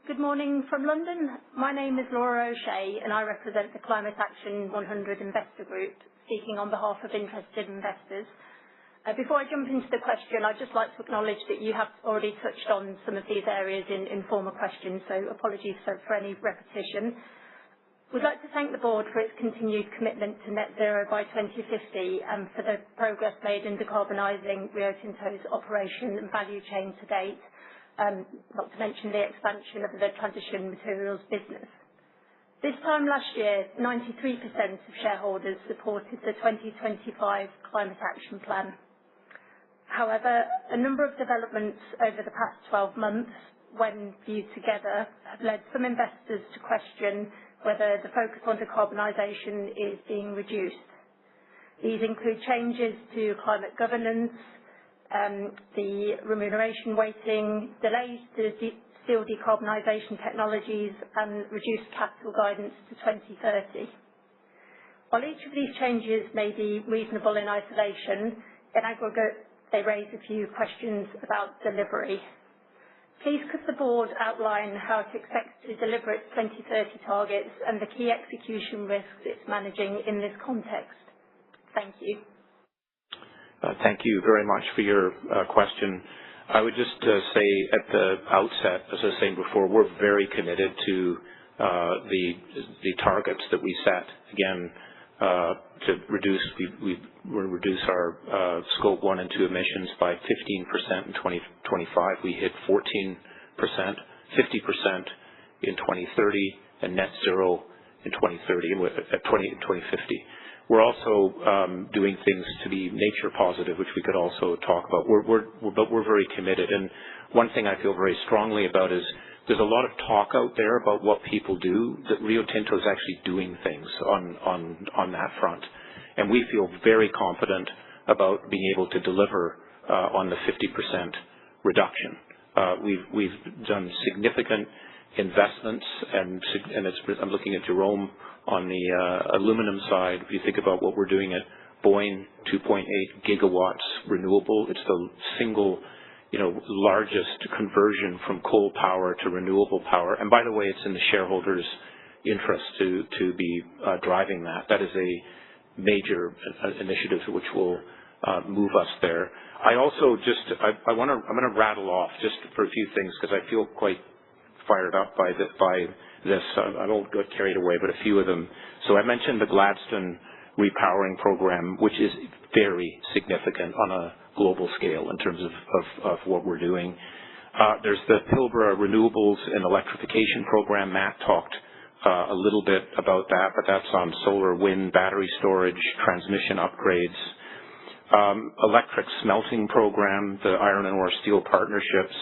Good morning from London. My name is Laura O'Shea, and I represent the Climate Action 100 Investor Group, speaking on behalf of interested investors. Before I jump into the question, I'd just like to acknowledge that you have already touched on some of these areas in former questions, so apologies for any repetition. We'd like to thank the board for its continued commitment to net zero by 2050 and for the progress made in decarbonising Rio Tinto's operation and value chain to date. Not to mention the expansion of the transition materials business. This time last year, 93% of shareholders supported the 2025 Climate Action Plan. However, a number of developments over the past 12 months, when viewed together, have led some investors to question whether the focus on decarbonisation is being reduced. These include changes to climate governance, the remuneration weighting, delays to steel decarbonisation technologies, and reduced capital guidance to 2030. While each of these changes may be reasonable in isolation, in aggregate they raise a few questions about delivery. Please could the board outline how it expects to deliver its 2030 targets and the key execution risks it's managing in this context? Thank you. Thank you very much for your question. I would just say at the outset, as I was saying before, we're very committed to the targets that we set. Again, to reduce, we reduce our Scope 1 and 2 emissions by 15% in 2025. We hit 14%, 50% in 2030, and net zero in 2030, at 2050. We're also doing things to be nature positive, which we could also talk about. But we're very committed. And one thing I feel very strongly about is there's a lot of talk out there about what people do, that Rio Tinto is actually doing things on that front. And we feel very confident about being able to deliver on the 50% reduction. We've done significant investments, and I'm looking at Jerome on the aluminum side. If you think about what we're doing at Boyne, 2.8 gigawatts renewable, it's the single largest conversion from coal power to renewable power. And by the way, it's in the shareholders' interest to be driving that. That is a major initiative which will move us there. I also I'm going to rattle off just for a few things because I feel quite fired up by this. I won't get carried away, but a few of them. So I mentioned the Gladstone repowering program, which is very significant on a global scale in terms of what we're doing. There's the Pilbara Renewables and Electrification Program. Matt talked a little bit about that, but that's on solar, wind, battery storage, transmission upgrades. Electric Smelting Program, the iron and ore steel partnerships,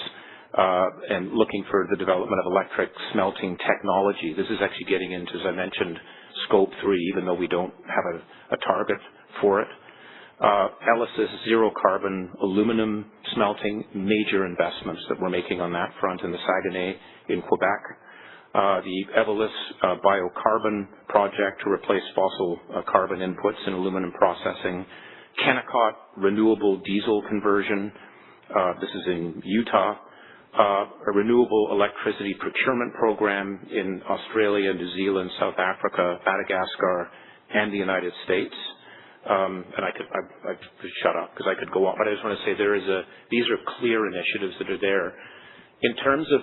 and looking for the development of electric smelting technology. This is actually getting into, as I mentioned, Scope 3, even though we don't have a target for it. Ellis's zero carbon aluminum smelting, major investments that we're making on that front in the Saguenay in Quebec. The Evolus biocarbon project to replace fossil carbon inputs in aluminum processing. Kennecott renewable diesel conversion. This is in Utah. A renewable electricity procurement program in Australia, New Zealand, South Africa, Madagascar, and the United States. And I could shut up because I could go on, but I just want to say these are clear initiatives that are there. In terms of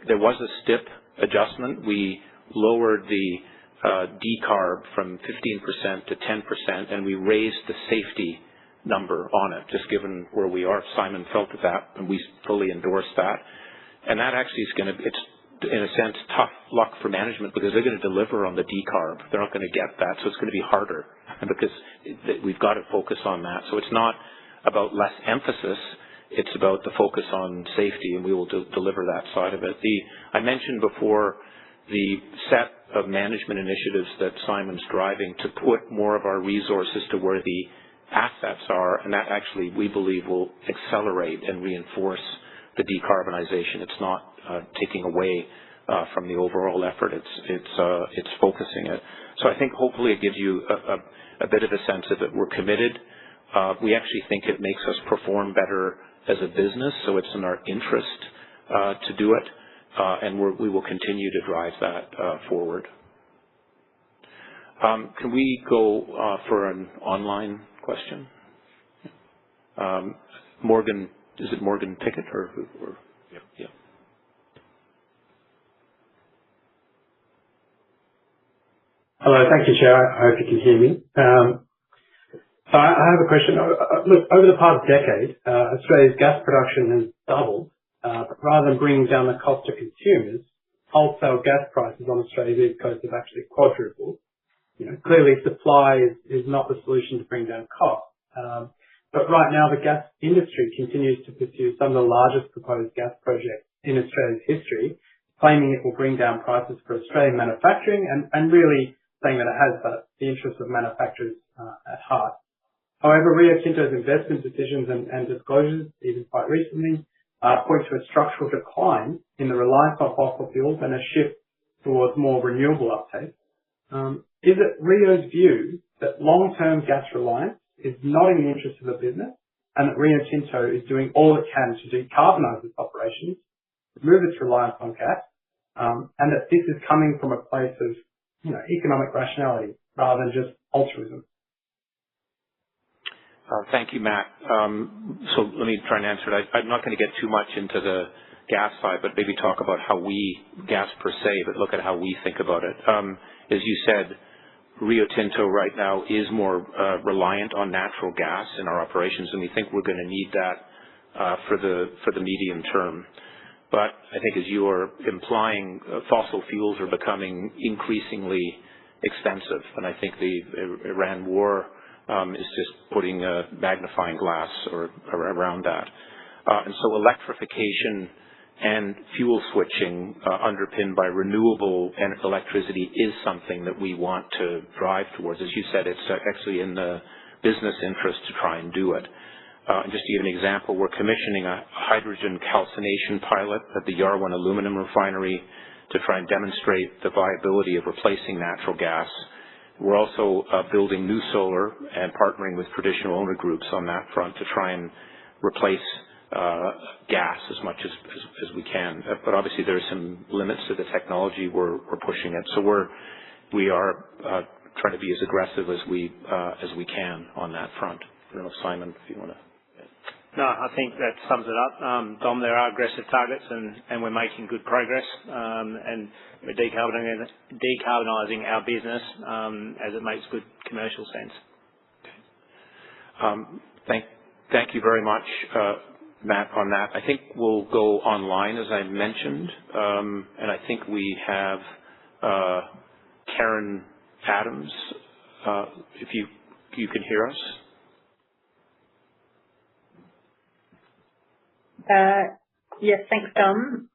there was a STIP adjustment. We lowered the decarb from 15% to 10%, and we raised the safety number on it, just given where we are. Simon felt that, and we fully endorsed that. And that actually is it's in a sense tough luck for management because they're going to deliver on the decarb. They're not going to get that, so it's going to be harder because we've got to focus on that. So it's not about less emphasis. It's about the focus on safety, and we will deliver that side of it. I mentioned before the set of management initiatives that Simon's driving to put more of our resources to where the assets are, and that actually, we believe, will accelerate and reinforce the decarbonization. It's not taking away from the overall effort. It's focusing it. So I think hopefully it gives you a bit of a sense of it. We're committed. We actually think it makes us perform better as a business, so it's in our interest to do it, and we will continue to drive that forward. Can we go for an online question? Morgan, is it Morgan Pickett or yeah. Hello, thank you, Chair. I hope you can hear me. So I have a question. Look, over the past decade, Australia's gas production has doubled, but rather than bringing down the cost to consumers, wholesale gas prices on Australia's east coast have actually quadrupled. Clearly supply is not the solution to bring down costs. But right now the gas industry continues to pursue some of the largest proposed gas projects in Australia's history, claiming it will bring down prices for Australian manufacturing and really saying that it has the interests of manufacturers at heart. However, Rio Tinto's investment decisions and disclosures, even quite recently, point to a structural decline in the reliance on fossil fuels and a shift towards more renewable uptake. Is it Rio's view that long-term gas reliance is not in the interest of the business and that Rio Tinto is doing all it can to decarbonise its operations, remove its reliance on gas, and that this is coming from a place of economic rationality rather than just altruism? Thank you, Matt. So let me try and answer it. I'm not going to get too much into the gas side, but maybe talk about how gas per se, but look at how we think about it. As you said, Rio Tinto right now is more reliant on natural gas in our operations, and we think we're going to need that for the medium term. But I think, as you are implying, fossil fuels are becoming increasingly expensive, and I think the Iran war is just putting a magnifying glass around that. And so electrification and fuel switching underpinned by renewable electricity is something that we want to drive towards. As you said, it's actually in the business interest to try and do it. And just to give an example, we're commissioning a hydrogen calcination pilot at the Yarwun aluminum refinery to try and demonstrate the viability of replacing natural gas. We're also building new solar and partnering with traditional owner groups on that front to try and replace gas as much as we can. But obviously there's some limits to the technology we're pushing it. So we are trying to be as aggressive as we can on that front. I don't know, Simon, if you want to. No, I think that sums it up. Dom, there are aggressive targets and we're making good progress, and we're decarbonising our business as it makes good commercial sense. Okay. Thank you very much, Matt, on that. I think we'll go online, as I mentioned, and I think we have Karen Adams. If you can hear us. Yes, thanks, Dom.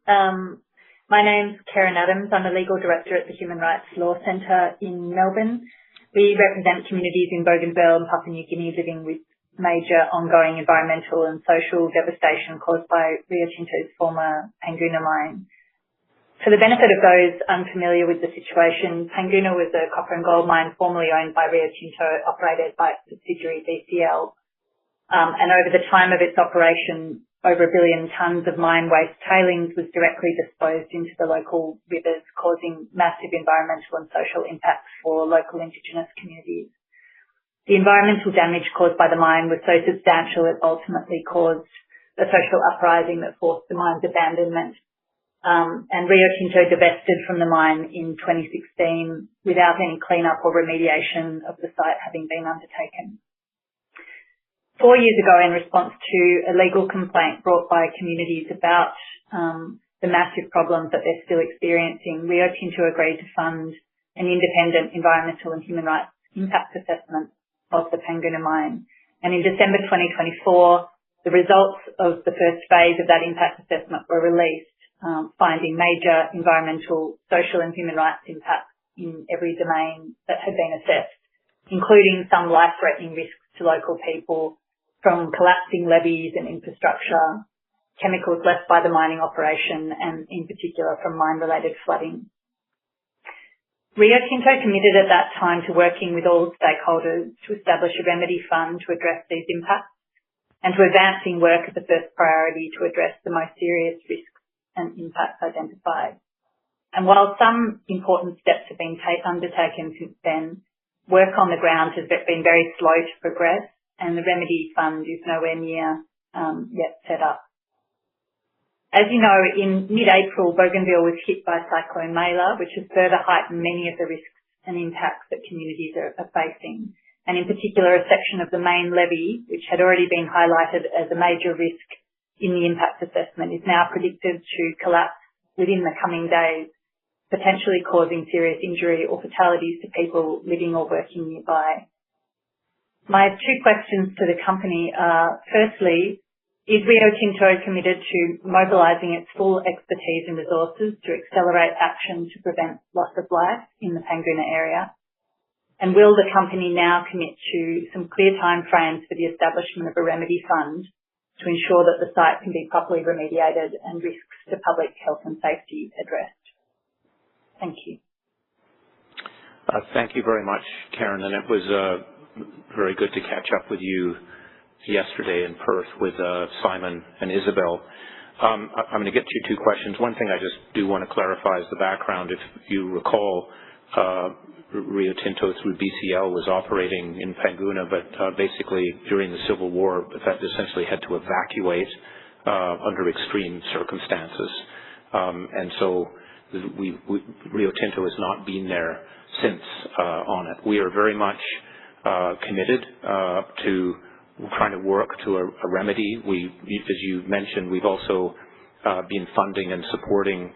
My name's Karen Adams. I'm a legal director at the Human Rights Law Centre in Melbourne. We represent communities in Bougainville and Papua New Guinea living with major ongoing environmental and social devastation caused by Rio Tinto's former Panguna mine. For the benefit of those unfamiliar with the situation, Panguna was a copper and gold mine formerly owned by Rio Tinto, operated by its subsidiary BCL. And over the time of its operation, over 1 billion tonnes of mine waste tailings was directly disposed into the local rivers, causing massive environmental and social impacts for local Indigenous communities. The environmental damage caused by the mine was so substantial it ultimately caused a social uprising that forced the mine's abandonment. And Rio Tinto divested from the mine in 2016 without any clean-up or remediation of the site having been undertaken. 4 years ago, in response to a legal complaint brought by communities about the massive problems that they're still experiencing, Rio Tinto agreed to fund an independent environmental and human rights impact assessment of the Panguna mine. And in December 2024, the results of the first phase of that impact assessment were released, finding major environmental, social and human rights impacts in every domain that had been assessed, including some life-threatening risks to local people, from collapsing levees and infrastructure, chemicals left by the mining operation, and in particular from mine-related flooding. Rio Tinto committed at that time to working with all stakeholders to establish a remedy fund to address these impacts and to advancing work as the first priority to address the most serious risks and impacts identified. And while some important steps have been undertaken since then, work on the ground has been very slow to progress, and the remedy fund is nowhere near yet set up. As you know, in mid-April, Bougainville was hit by Cyclone Mela, which has further heightened many of the risks and impacts that communities are facing. And in particular, a section of the main levee, which had already been highlighted as a major risk in the impact assessment, is now predicted to collapse within the coming days, potentially causing serious injury or fatalities to people living or working nearby. My two questions to the company are, firstly, Is Rio Tinto committed to mobilising its full expertise and resources to accelerate action to prevent loss of life in the Panguna area? And will the company now commit to some clear timeframes for the establishment of a remedy fund to ensure that the site can be properly remediated and risks to public health and safety addressed? Thank you. Thank you very much, Karen, and it was very good to catch up with you yesterday in Perth with Simon and Isabel. I'm going to get to your two questions. One thing I just do want to clarify is the background. If you recall, Rio Tinto through BCL was operating in Panguna, but basically during the Civil War, that essentially had to evacuate under extreme circumstances. And so Rio Tinto has not been there since on it. We are very much committed to trying to work to a remedy. As you mentioned, we've also been funding and supporting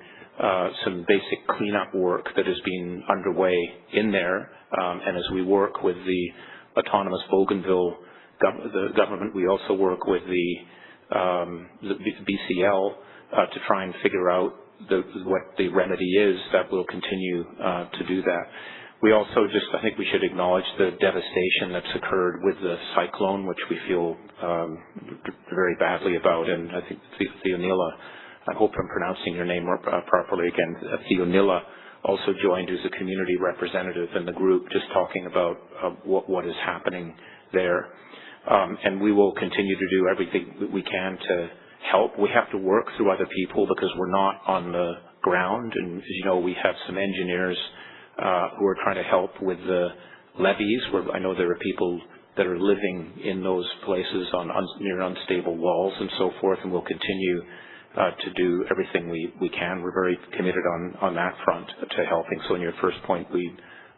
some basic cleanup work that has been underway in there. And as we work with the autonomous Bougainville the government, we also work with the BCL to try and figure out what the remedy is. That will continue to do that. We also I think we should acknowledge the devastation that's occurred with the cyclone, which we feel very badly about. And I think Theonila, I hope I'm pronouncing your name properly again, Theonila also joined as a community representative in the group, just talking about what is happening there. And we will continue to do everything we can to help. We have to work through other people because we're not on the ground. And as you know, we have some engineers who are trying to help with the levees, where I know there are people that are living in those places on near unstable walls and so forth, and we'll continue to do everything we can. We're very committed on that front to helping. So in your first point, we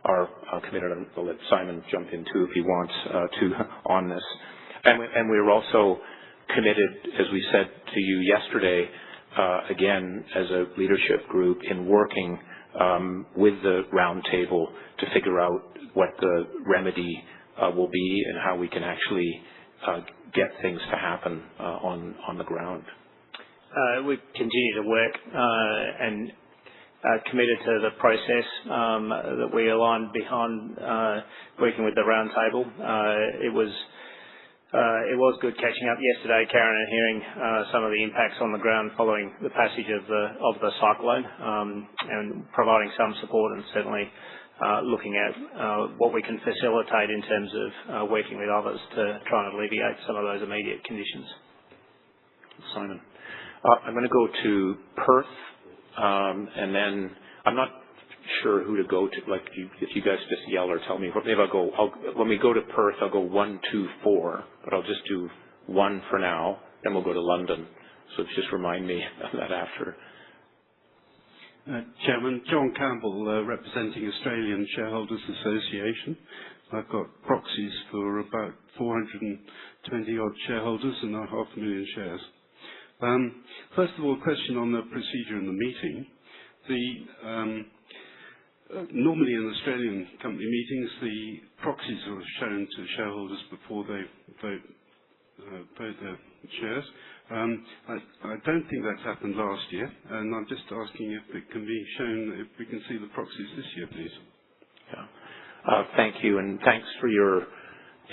are committed. I'll let Simon jump in too if he wants to on this. And we're also committed, as we said to you yesterday, again, as a leadership group in working with the roundtable to figure out what the remedy will be and how we can actually get things to happen on the ground. We continue to work and committed to the process that we aligned behind working with the roundtable. It was good catching up yesterday, Karen, and hearing some of the impacts on the ground following the passage of the cyclone, and providing some support and certainly looking at what we can facilitate in terms of working with others to try and alleviate some of those immediate conditions. Simon. I'm going to go to Perth, and then I'm not sure who to go to. Like, if you guys just yell or tell me, maybe when we go to Perth, I'll go 1, 2, 4, but I'll just do 1 for now, then we'll go to London. So just remind me of that after. Chairman, John Campbell, representing Australian Shareholders Association. I've got proxies for about 420 odd shareholders and 500,000 shares. First of all, a question on the procedure in the meeting. Normally in Australian company meetings, the proxies are shown to shareholders before they vote their shares. I don't think that's happened last year, and I'm just asking if it can be shown, if we can see the proxies this year, please. Yeah. Thank you, and thanks for your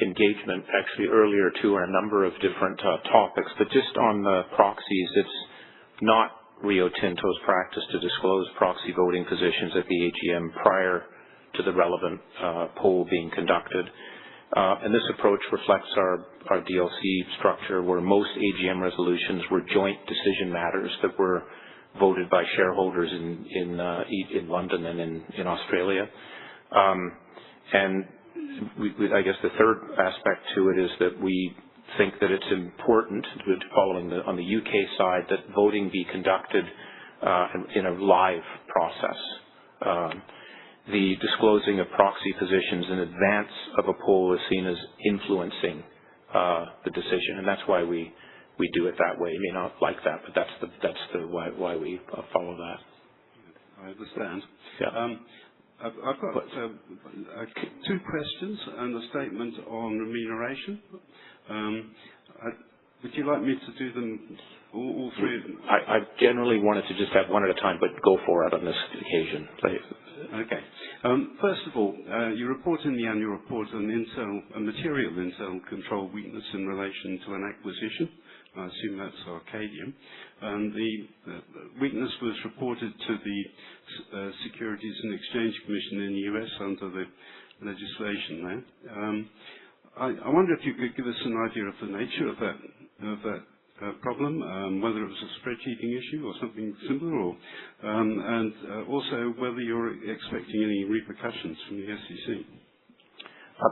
engagement actually earlier too on a number of different topics. But just on the proxies, it's not Rio Tinto's practice to disclose proxy voting positions at the AGM prior to the relevant poll being conducted. And this approach reflects our DLC structure, where most AGM resolutions were joint decision matters that were voted by shareholders in London and in Australia. And I guess the third aspect to it is that we think that it's important, following on the UK side, that voting be conducted in a live process. The disclosing of proxy positions in advance of a poll is seen as influencing the decision, and that's why we do it that way. You may not like that, but that's why we follow that. I understand. Yeah. I've got 2 questions and a statement on remuneration. Would you like me to do them, all three of them? I generally wanted to just have one at a time, but go for it on this occasion, please. Okay. First of all, you report in the annual report a material internal control weakness in relation to an acquisition. I assume that's Arcadium. The weakness was reported to the Securities and Exchange Commission in the US under the legislation there. I wonder if you could give us an idea of the nature of that problem, whether it was a spreadsheeting issue or something similar, and also whether you're expecting any repercussions from the SEC.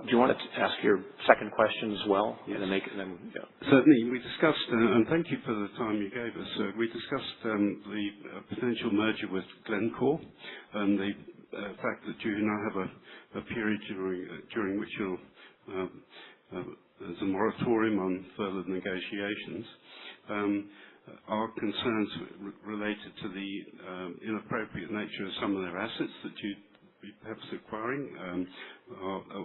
Do you want to ask your second question as well? Yes. Yeah. Certainly. We discussed, and thank you for the time you gave us, we discussed the potential merger with Glencore and the fact that you now have a period during which you'll there's a moratorium on further negotiations. Our concerns related to the inappropriate nature of some of their assets that you'd be perhaps acquiring,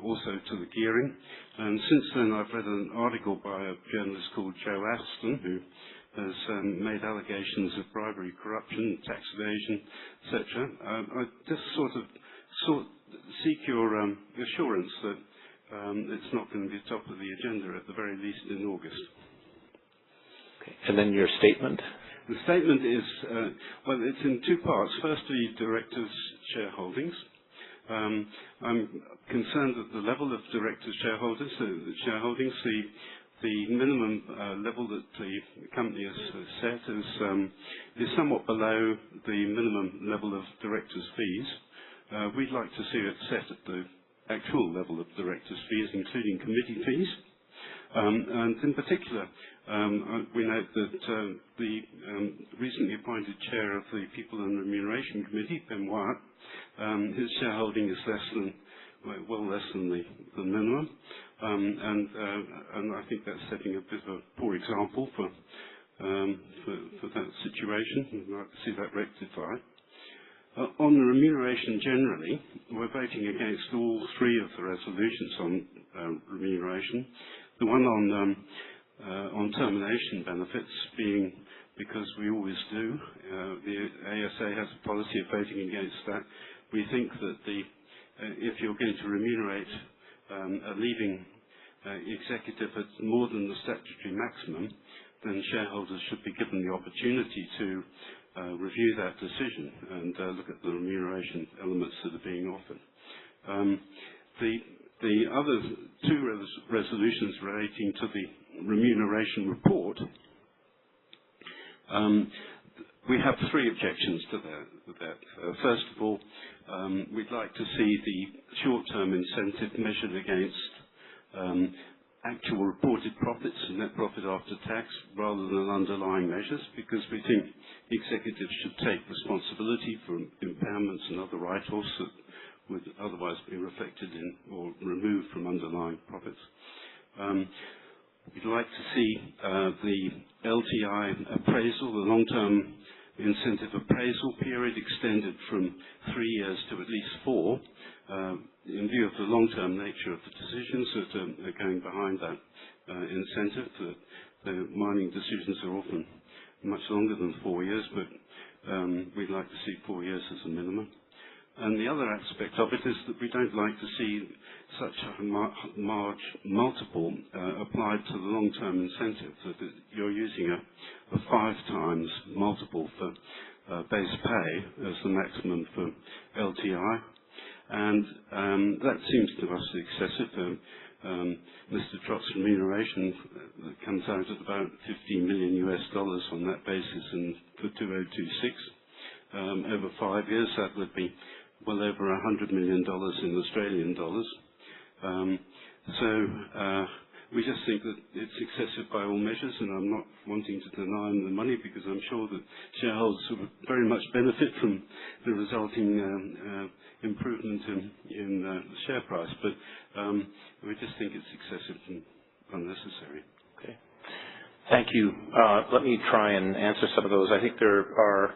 also to the gearing. And since then, I've read an article by a journalist called Joe Aston, who has made allegations of bribery, corruption, tax evasion, etc. I just sort of seek your assurance that it's not going to be top of the agenda, at the very least in August. Okay. And then your statement? The statement is, well, it's in two parts. Firstly, directors' shareholdings. I'm concerned that the level of directors' shareholdings, the minimum level that the company has set is somewhat below the minimum level of directors' fees. We'd like to see it set at the actual level of directors' fees, including committee fees. And in particular, we note that the recently appointed chair of the People and Remuneration Committee, Ben Wyatt, his shareholding is well less than the minimum, and I think that's setting a bit of a poor example for that situation. We'd like to see that rectified. On the remuneration generally, we're voting against all three of the resolutions on remuneration. The one on termination benefits being because we always do. The ASA has a policy of voting against that. We think that if you're going to remunerate a leaving executive at more than the statutory maximum, then shareholders should be given the opportunity to review that decision and look at the remuneration elements that are being offered. The other two resolutions relating to the remuneration report, we have three objections to that. First of all, we'd like to see the short-term incentive measured against actual reported profits and net profit after tax rather than underlying measures, because we think executives should take responsibility for impairments and other write-offs that would otherwise be reflected in or removed from underlying profits. We'd like to see the LTI appraisal, the long-term incentive appraisal period, extended from 3 years to at least 4, in view of the long-term nature of the decisions that are going behind that incentive. The mining decisions are often much longer than 4 years, but we'd like to see 4 years as a minimum. And the other aspect of it is that we don't like to see such a large multiple applied to the long-term incentive, that you're using a 5 times multiple for base pay as the maximum for LTI. And that seems to us excessive. Mr. Trott's remuneration comes out at about $15 million on that basis for 2026. Over 5 years, that would be well over $100 million in Australian dollars. We just think that it's excessive by all measures, and I'm not wanting to deny them the money, because I'm sure that shareholders would very much benefit from the resulting improvement in the share price. But we just think it's excessive and unnecessary. Okay. Thank you. Let me try and answer some of those. I think there are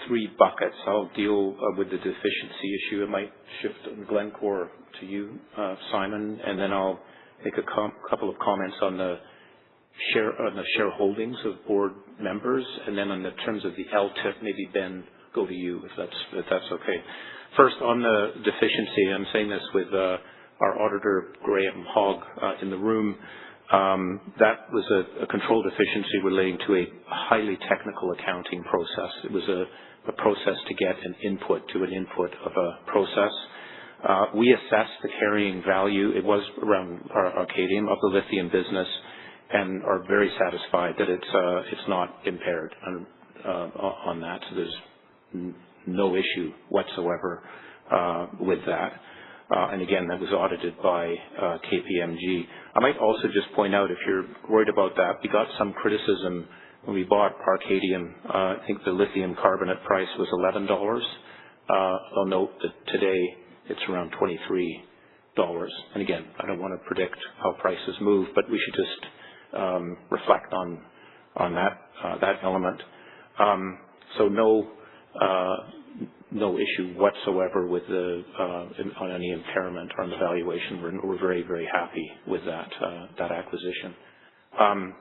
3 buckets. I'll deal with the deficiency issue. It might shift Glencore to you, Simon, and then I'll make a couple of comments on the shareholdings of board members, and then in the terms of the LTIP, maybe Ben, go to you if that's okay. First, on the deficiency, I'm saying this with our auditor Graham Hogg in the room. That was a control deficiency relating to a highly technical accounting process. It was a process to get an input to an input of a process. We assessed the carrying value. It was around Arcadium of the lithium business, and are very satisfied that it's not impaired on that. So there's no issue whatsoever with that. And again, that was audited by KPMG. I might also just point out, if you're worried about that, we got some criticism when we bought Arcadium. I think the lithium carbonate price was $11. I'll note that today it's around $23. And again, I don't want to predict how prices move, but we should just reflect on that element. So no issue whatsoever with on any impairment or on the valuation. We're very, very happy with that acquisition. On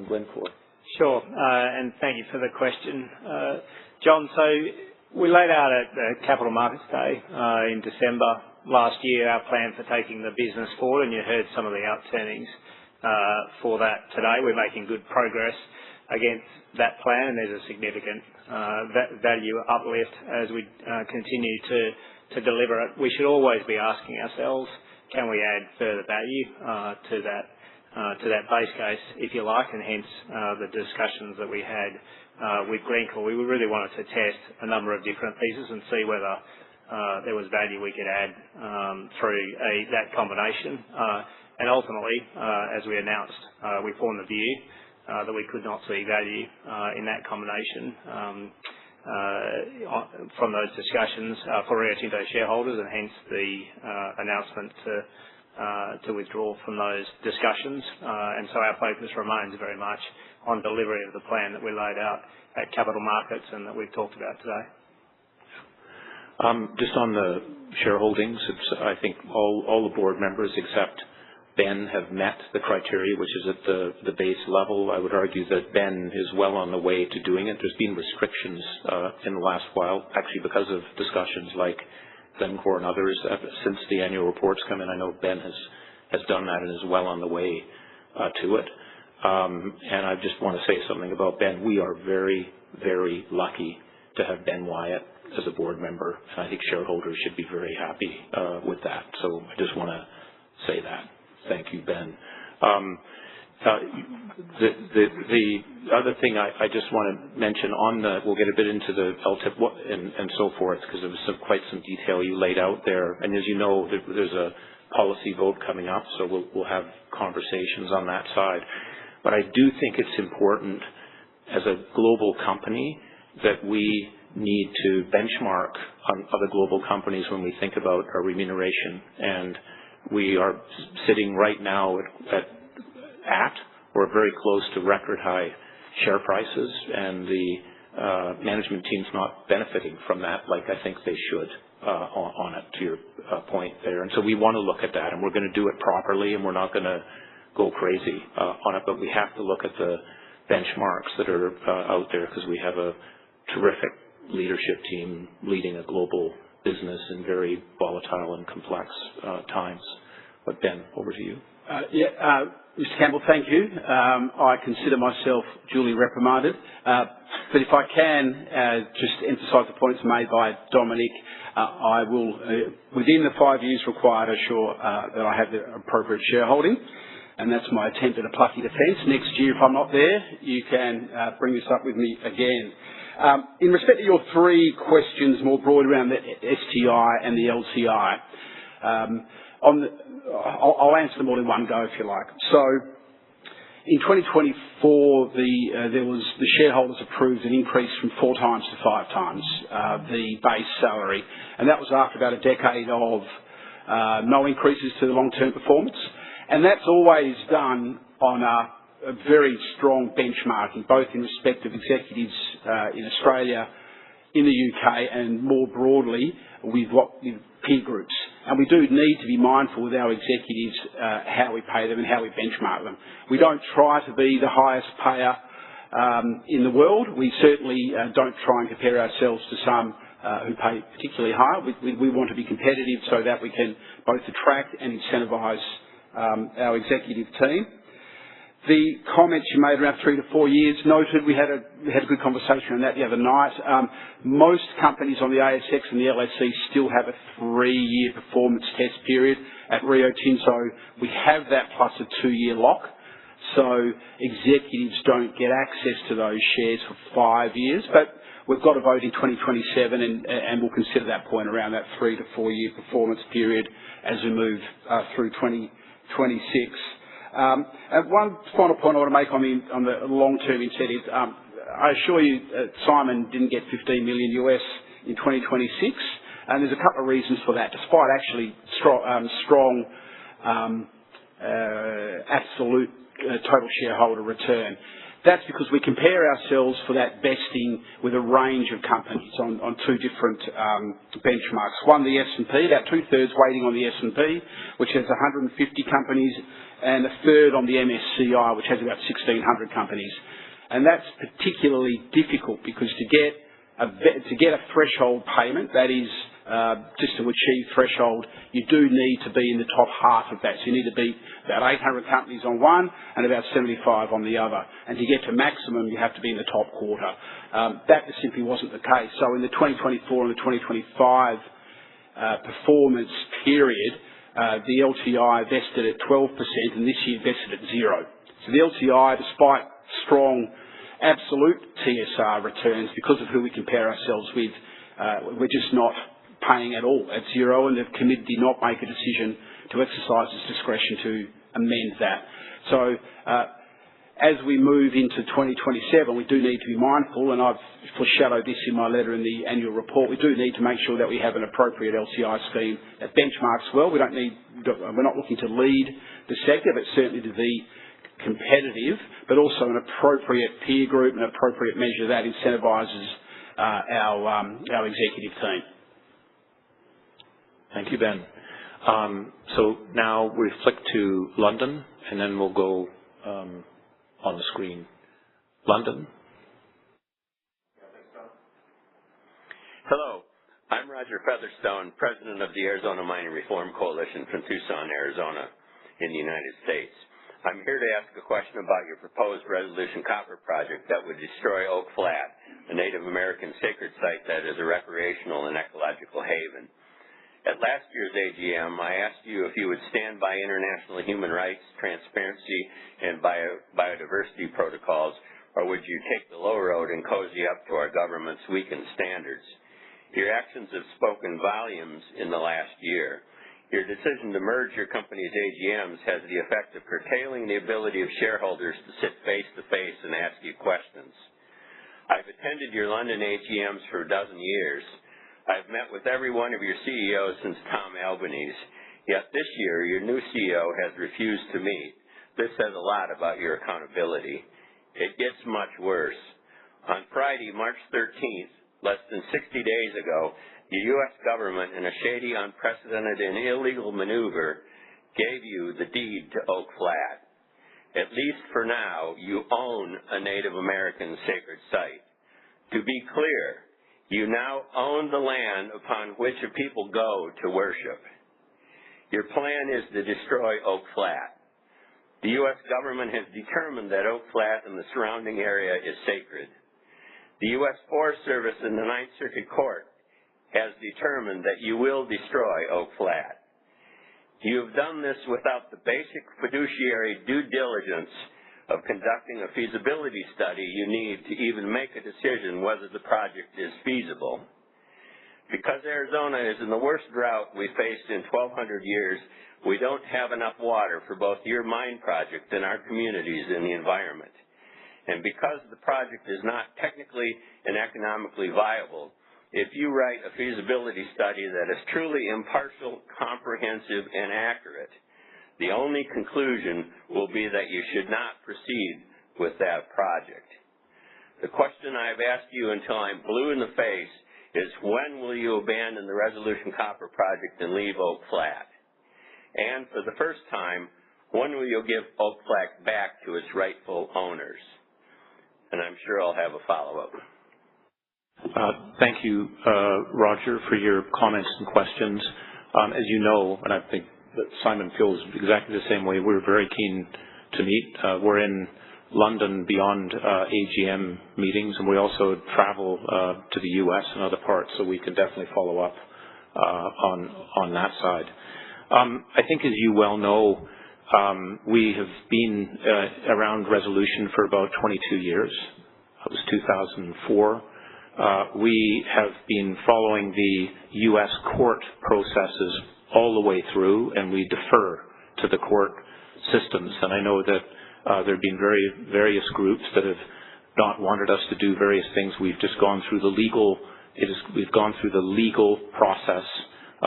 Glencore. Sure, and thank you for the question, John. So we laid out at the Capital Markets Day in December last year our plan for taking the business forward, and you heard some of the outturnings for that today. We're making good progress against that plan, and there's a significant value uplift as we continue to deliver it. We should always be asking ourselves, can we add further value to that base case, if you like, and hence the discussions that we had with Glencore. We really wanted to test a number of different pieces and see whether there was value we could add through that combination. And ultimately, as we announced, we formed the view that we could not see value in that combination from those discussions for Rio Tinto shareholders, and hence the announcement to withdraw from those discussions. And so our focus remains very much on delivery of the plan that we laid out at Capital Markets and that we've talked about today. Just on the shareholdings, I think all the board members except Ben have met the criteria, which is at the base level. I would argue that Ben is well on the way to doing it. There's been restrictions in the last while, actually because of discussions like Glencore and others. Since the annual reports come in, I know Ben has done that and is well on the way to it. And I just want to say something about Ben. We are very, very lucky to have Ben Wyatt as a board member, and I think shareholders should be very happy with that. So I just want to say that. Thank you, Ben. The other thing I just want to mention we'll get a bit into the LTIP and so forth, because there was quite some detail you laid out there. And as you know, there's a policy vote coming up, so we'll have conversations on that side. But I do think it's important as a global company that we need to benchmark on other global companies when we think about our remuneration. And we are sitting right now at or very close to record high share prices, and the management team's not benefiting from that like I think they should on it, to your point there. And so we want to look at that, and we're going to do it properly, and we're not going to go crazy on it, but we have to look at the benchmarks that are out there, because we have a terrific leadership team leading a global business in very volatile and complex times. But Ben, over to you. Mr. Campbell, thank you. I consider myself duly reprimanded. But if I can just emphasise the points made by Dominic, I will, within the 5 years required, assure that I have the appropriate shareholding. And that's my attempt at a plucky defence. Next year, if I'm not there, you can bring this up with me again. In respect to your three questions more broadly around the STI and the LTI, I'll answer them all in one go if you like. So in 2024, the shareholders approved an increase from 4 times to 5 times the base salary, and that was after about a decade of no increases to the long-term performance. And that's always done on a very strong benchmarking, both in respect of executives in Australia, in the UK, and more broadly with peer groups. And we do need to be mindful with our executives how we pay them and how we benchmark them. We don't try to be the highest payer in the world. We certainly don't try and compare ourselves to some who pay particularly high. We want to be competitive so that we can both attract and incentivise our executive team. The comments you made around 3 to 4 years, noted. We had a good conversation on that the other night. Most companies on the ASX and the LSE still have a 3-year performance test period. At Rio Tinto, we have that plus a 2-year lock. So executives don't get access to those shares for 5 years. But we've got to vote in 2027 and we'll consider that point around that 3 to 4 year performance period as we move through 2026. And one final point I want to make on the long-term incentives. I assure you, Simon didn't get $15 million US in 2026, and there's a couple of reasons for that. Despite actually strong absolute total shareholder return, that's because we compare ourselves for that vesting with a range of companies on 2 different benchmarks. One, the S&P, about 2/3 weighting on the S&P, which has 150 companies, and a third on the MSCI, which has about 1,600 companies. And that's particularly difficult because to get a threshold payment, that is just to achieve threshold, you do need to be in the top half of that. So you need to beat about 800 companies on one and about 75 on the other. And to get to maximum, you have to be in the top quarter. That just simply wasn't the case. So in the 2024 and the 2025 performance period, the LTI vested at 12% and this year vested at 0. So the LTI, despite strong absolute TSR returns, because of who we compare ourselves with, we're just not paying at all at 0, and the committee did not make a decision to exercise its discretion to amend that. So as we move into 2027, we do need to be mindful, and I've foreshadowed this in my letter in the annual report, we do need to make sure that we have an appropriate LTI scheme that benchmarks well. We're not looking to lead the sector, but certainly to be competitive, but also an appropriate peer group, an appropriate measure that incentivises our executive team. Thank you, Ben. So now we flick to London, and then we'll go on the screen. London. Hello, I'm Roger Featherstone, President of the Arizona Mining Reform Coalition from Tucson, Arizona, in the United States. I'm here to ask a question about your proposed Resolution Copper project that would destroy Oak Flat, a Native American sacred site that is a recreational and ecological haven. At last year's AGM, I asked you if you would stand by international human rights, transparency, and biodiversity protocols, or would you take the low road and cozy up to our government's weakened standards? Your actions have spoken volumes in the last year. Your decision to merge your company's AGMs has the effect of curtailing the ability of shareholders to sit face-to-face and ask you questions. I've attended your London AGMs for a dozen years. I've met with every one of your CEOs since Tom Albanese, yet this year your new CEO has refused to meet. This says a lot about your accountability. It gets much worse. On Friday, March 13th, less than 60 days ago, the U.S. government, in a shady, unprecedented, and illegal maneuver, gave you the deed to Oak Flat. At least for now, you own a Native American sacred site. To be clear, you now own the land upon which a people go to worship. Your plan is to destroy Oak Flat. The U.S. government has determined that Oak Flat and the surrounding area is sacred. The U.S. Forest Service in the Ninth Circuit Court has determined that you will destroy Oak Flat. You have done this without the basic fiduciary due diligence of conducting a feasibility study you need to even make a decision whether the project is feasible. Because Arizona is in the worst drought we faced in 1,200 years, we don't have enough water for both your mine project and our communities and the environment. And because the project is not technically and economically viable, if you write a feasibility study that is truly impartial, comprehensive, and accurate, the only conclusion will be that you should not proceed with that project. The question I've asked you until I'm blue in the face is when will you abandon the Resolution Copper project and leave Oak Flat? And for the first time, when will you give Oak Flat back to its rightful owners? And I'm sure I'll have a follow-up. Thank you, Roger, for your comments and questions. As you know, and I think that Simon feels exactly the same way, we're very keen to meet. We're in London beyond AGM meetings, and we also travel to the U.S. and other parts, so we can definitely follow up on that side. I think, as you well know, we have been around resolution for about 22 years. It was 2004. We have been following the U.S. court processes all the way through, and we defer to the court systems. And I know that there have been various groups that have not wanted us to do various things. We've just gone through the legal. We've gone through the legal process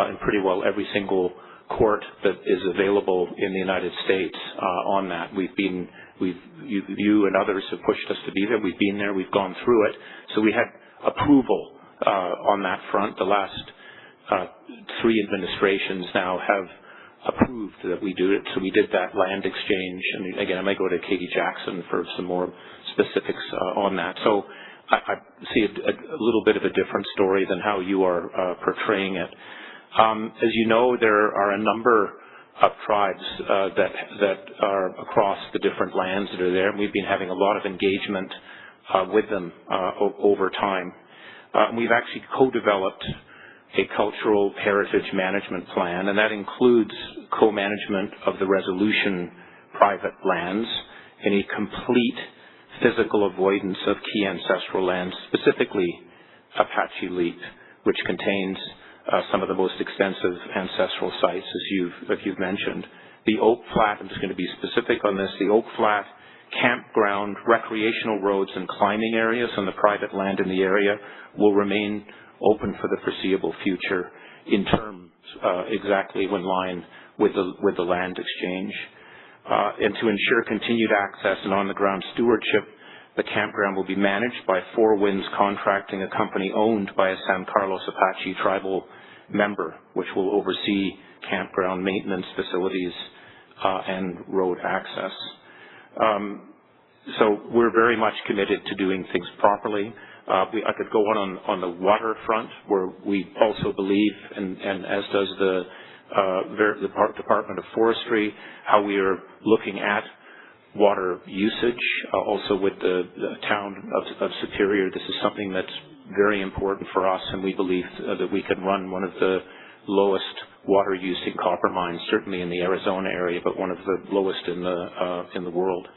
in pretty well every single court that is available in the United States on that. You and others have pushed us to be there. We've been there. We've gone through it. So we had approval on that front. The last 3 administrations now have approved that we do it. So we did that land exchange. And again, I might go to Katie Jackson for some more specifics on that. So I see a little bit of a different story than how you are portraying it. As you know, there are a number of tribes that are across the different lands that are there, and we've been having a lot of engagement with them over time. We've actually co-developed a cultural heritage management plan, and that includes co-management of the resolution private lands and a complete physical avoidance of key ancestral lands, specifically Apache Leap, which contains some of the most extensive ancestral sites, as you've mentioned. The Oak Flat, I'm just going to be specific on this, the Oak Flat campground, recreational roads, and climbing areas on the private land in the area will remain open for the foreseeable future in terms exactly in line with the land exchange. And to ensure continued access and on-the-ground stewardship, the campground will be managed by Four Winds Contracting, a company owned by a San Carlos Apache tribal member, which will oversee campground maintenance facilities and road access. So we're very much committed to doing things properly. I could go on the water front, where we also believe, and as does the Department of Forestry, how we are looking at water usage, also with the town of Superior. This is something that's very important for us, and we believe that we can run one of the lowest water using copper mines, certainly in the Arizona area, but one of the lowest in the world.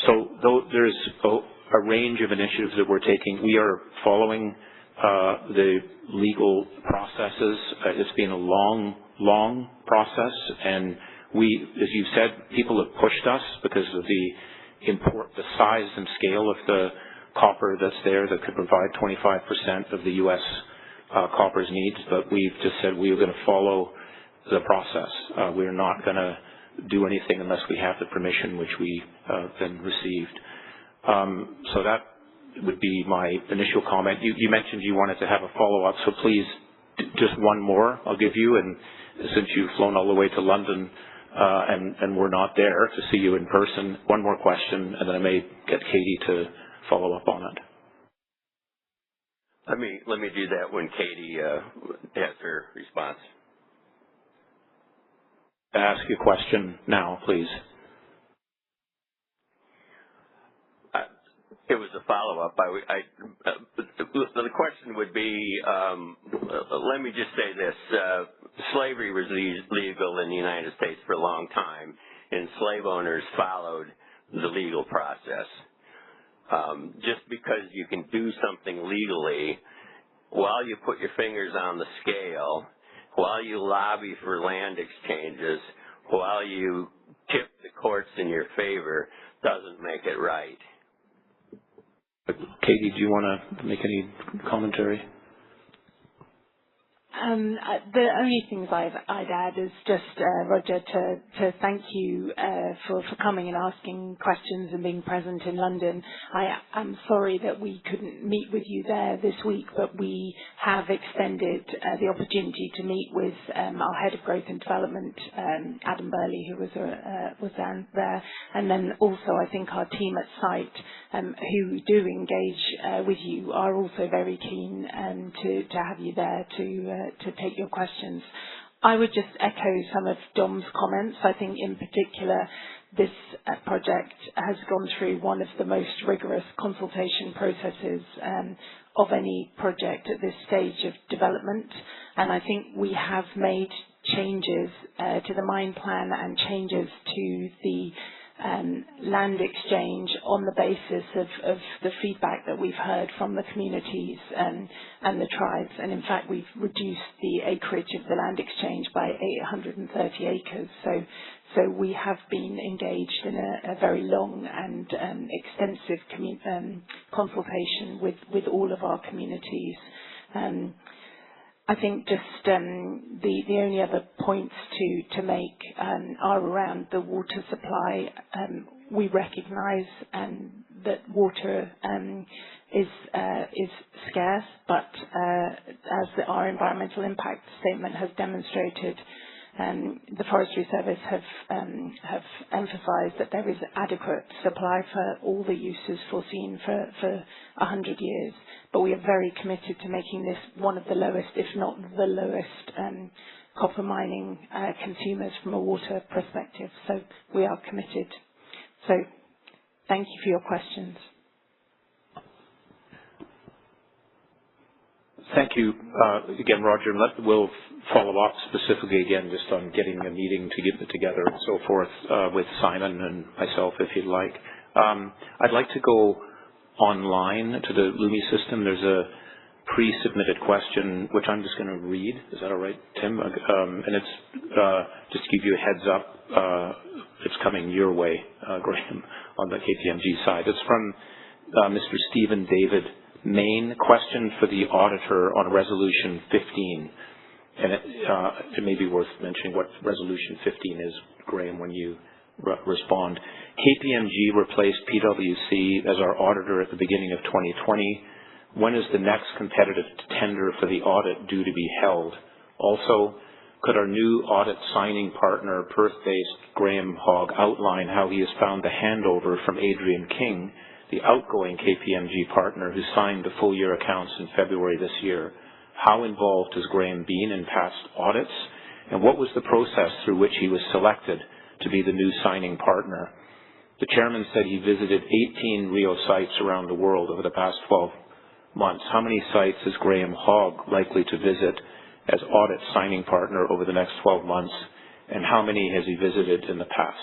So there's a range of initiatives that we're taking. We are following the legal processes. It's been a long process, and as you said, people have pushed us because of the size and scale of the copper that's there that could provide 25% of the U.S. copper's needs. But we've just said we are going to follow the process. We're not going to do anything unless we have the permission, which we then received. So that would be my initial comment. You mentioned you wanted to have a follow-up, so please, just one more I'll give you. And since you've flown all the way to London and we're not there to see you in person, one more question, and then I may get Katie to follow up on it. Let me do that when Katie has her response. Ask your question now, please. It was a follow-up. The question would be, let me just say this. Slavery was legal in the United States for a long time, and slave owners followed the legal process. Just because you can do something legally, while you put your fingers on the scale, while you lobby for land exchanges, while you tip the courts in your favor, doesn't make it right. Katie, do you want to make any commentary? The only things I'd add is just, Roger, to thank you for coming and asking questions and being present in London. I am sorry that we couldn't meet with you there this week, but we have extended the opportunity to meet with our Head of Growth and Development, Adam Burley, who was down there. And then also I think our team at site who do engage with you are also very keen to have you there to take your questions. I would just echo some of Dom's comments. I think in particular this project has gone through one of the most rigorous consultation processes of any project at this stage of development. And I think we have made changes to the mine plan and changes to the land exchange on the basis of the feedback that we've heard from the communities and the tribes. And in fact, we've reduced the acreage of the land exchange by 830 acres. So we have been engaged in a very long and extensive consultation with all of our communities. I think just the only other points to make are around the water supply. We recognise that water is scarce, but as our environmental impact statement has demonstrated, the Forestry Service have emphasised that there is adequate supply for all the uses foreseen for 100 years. But we are very committed to making this one of the lowest, if not the lowest, copper mining consumers from a water perspective. So we are committed. So thank you for your questions. Thank you again, Roger. We'll follow up specifically again just on getting a meeting to get it together and so forth with Simon and myself if you'd like. I'd like to go online to the Lumi system. There's a pre-submitted question which I'm just going to read. Is that all right, Tim? And it's just to give you a heads up. It's coming your way, Graham, on the KPMG side. It's from Mr. Stephen David Main. Question for the auditor on Resolution 15. And it may be worth mentioning what Resolution 15 is, Graham, when you respond. KPMG replaced PwC as our auditor at the beginning of 2020. When is the next competitive tender for the audit due to be held? Also, could our new audit signing partner, Perth-based Graham Hogg, outline how he has found the handover from Adrian King, the outgoing KPMG partner who signed the full year accounts in February this year? How involved has Graham been in past audits? And what was the process through which he was selected to be the new signing partner? The chairman said he visited 18 Rio sites around the world over the past 12 months. How many sites is Graham Hogg likely to visit as audit signing partner over the next 12 months? And how many has he visited in the past?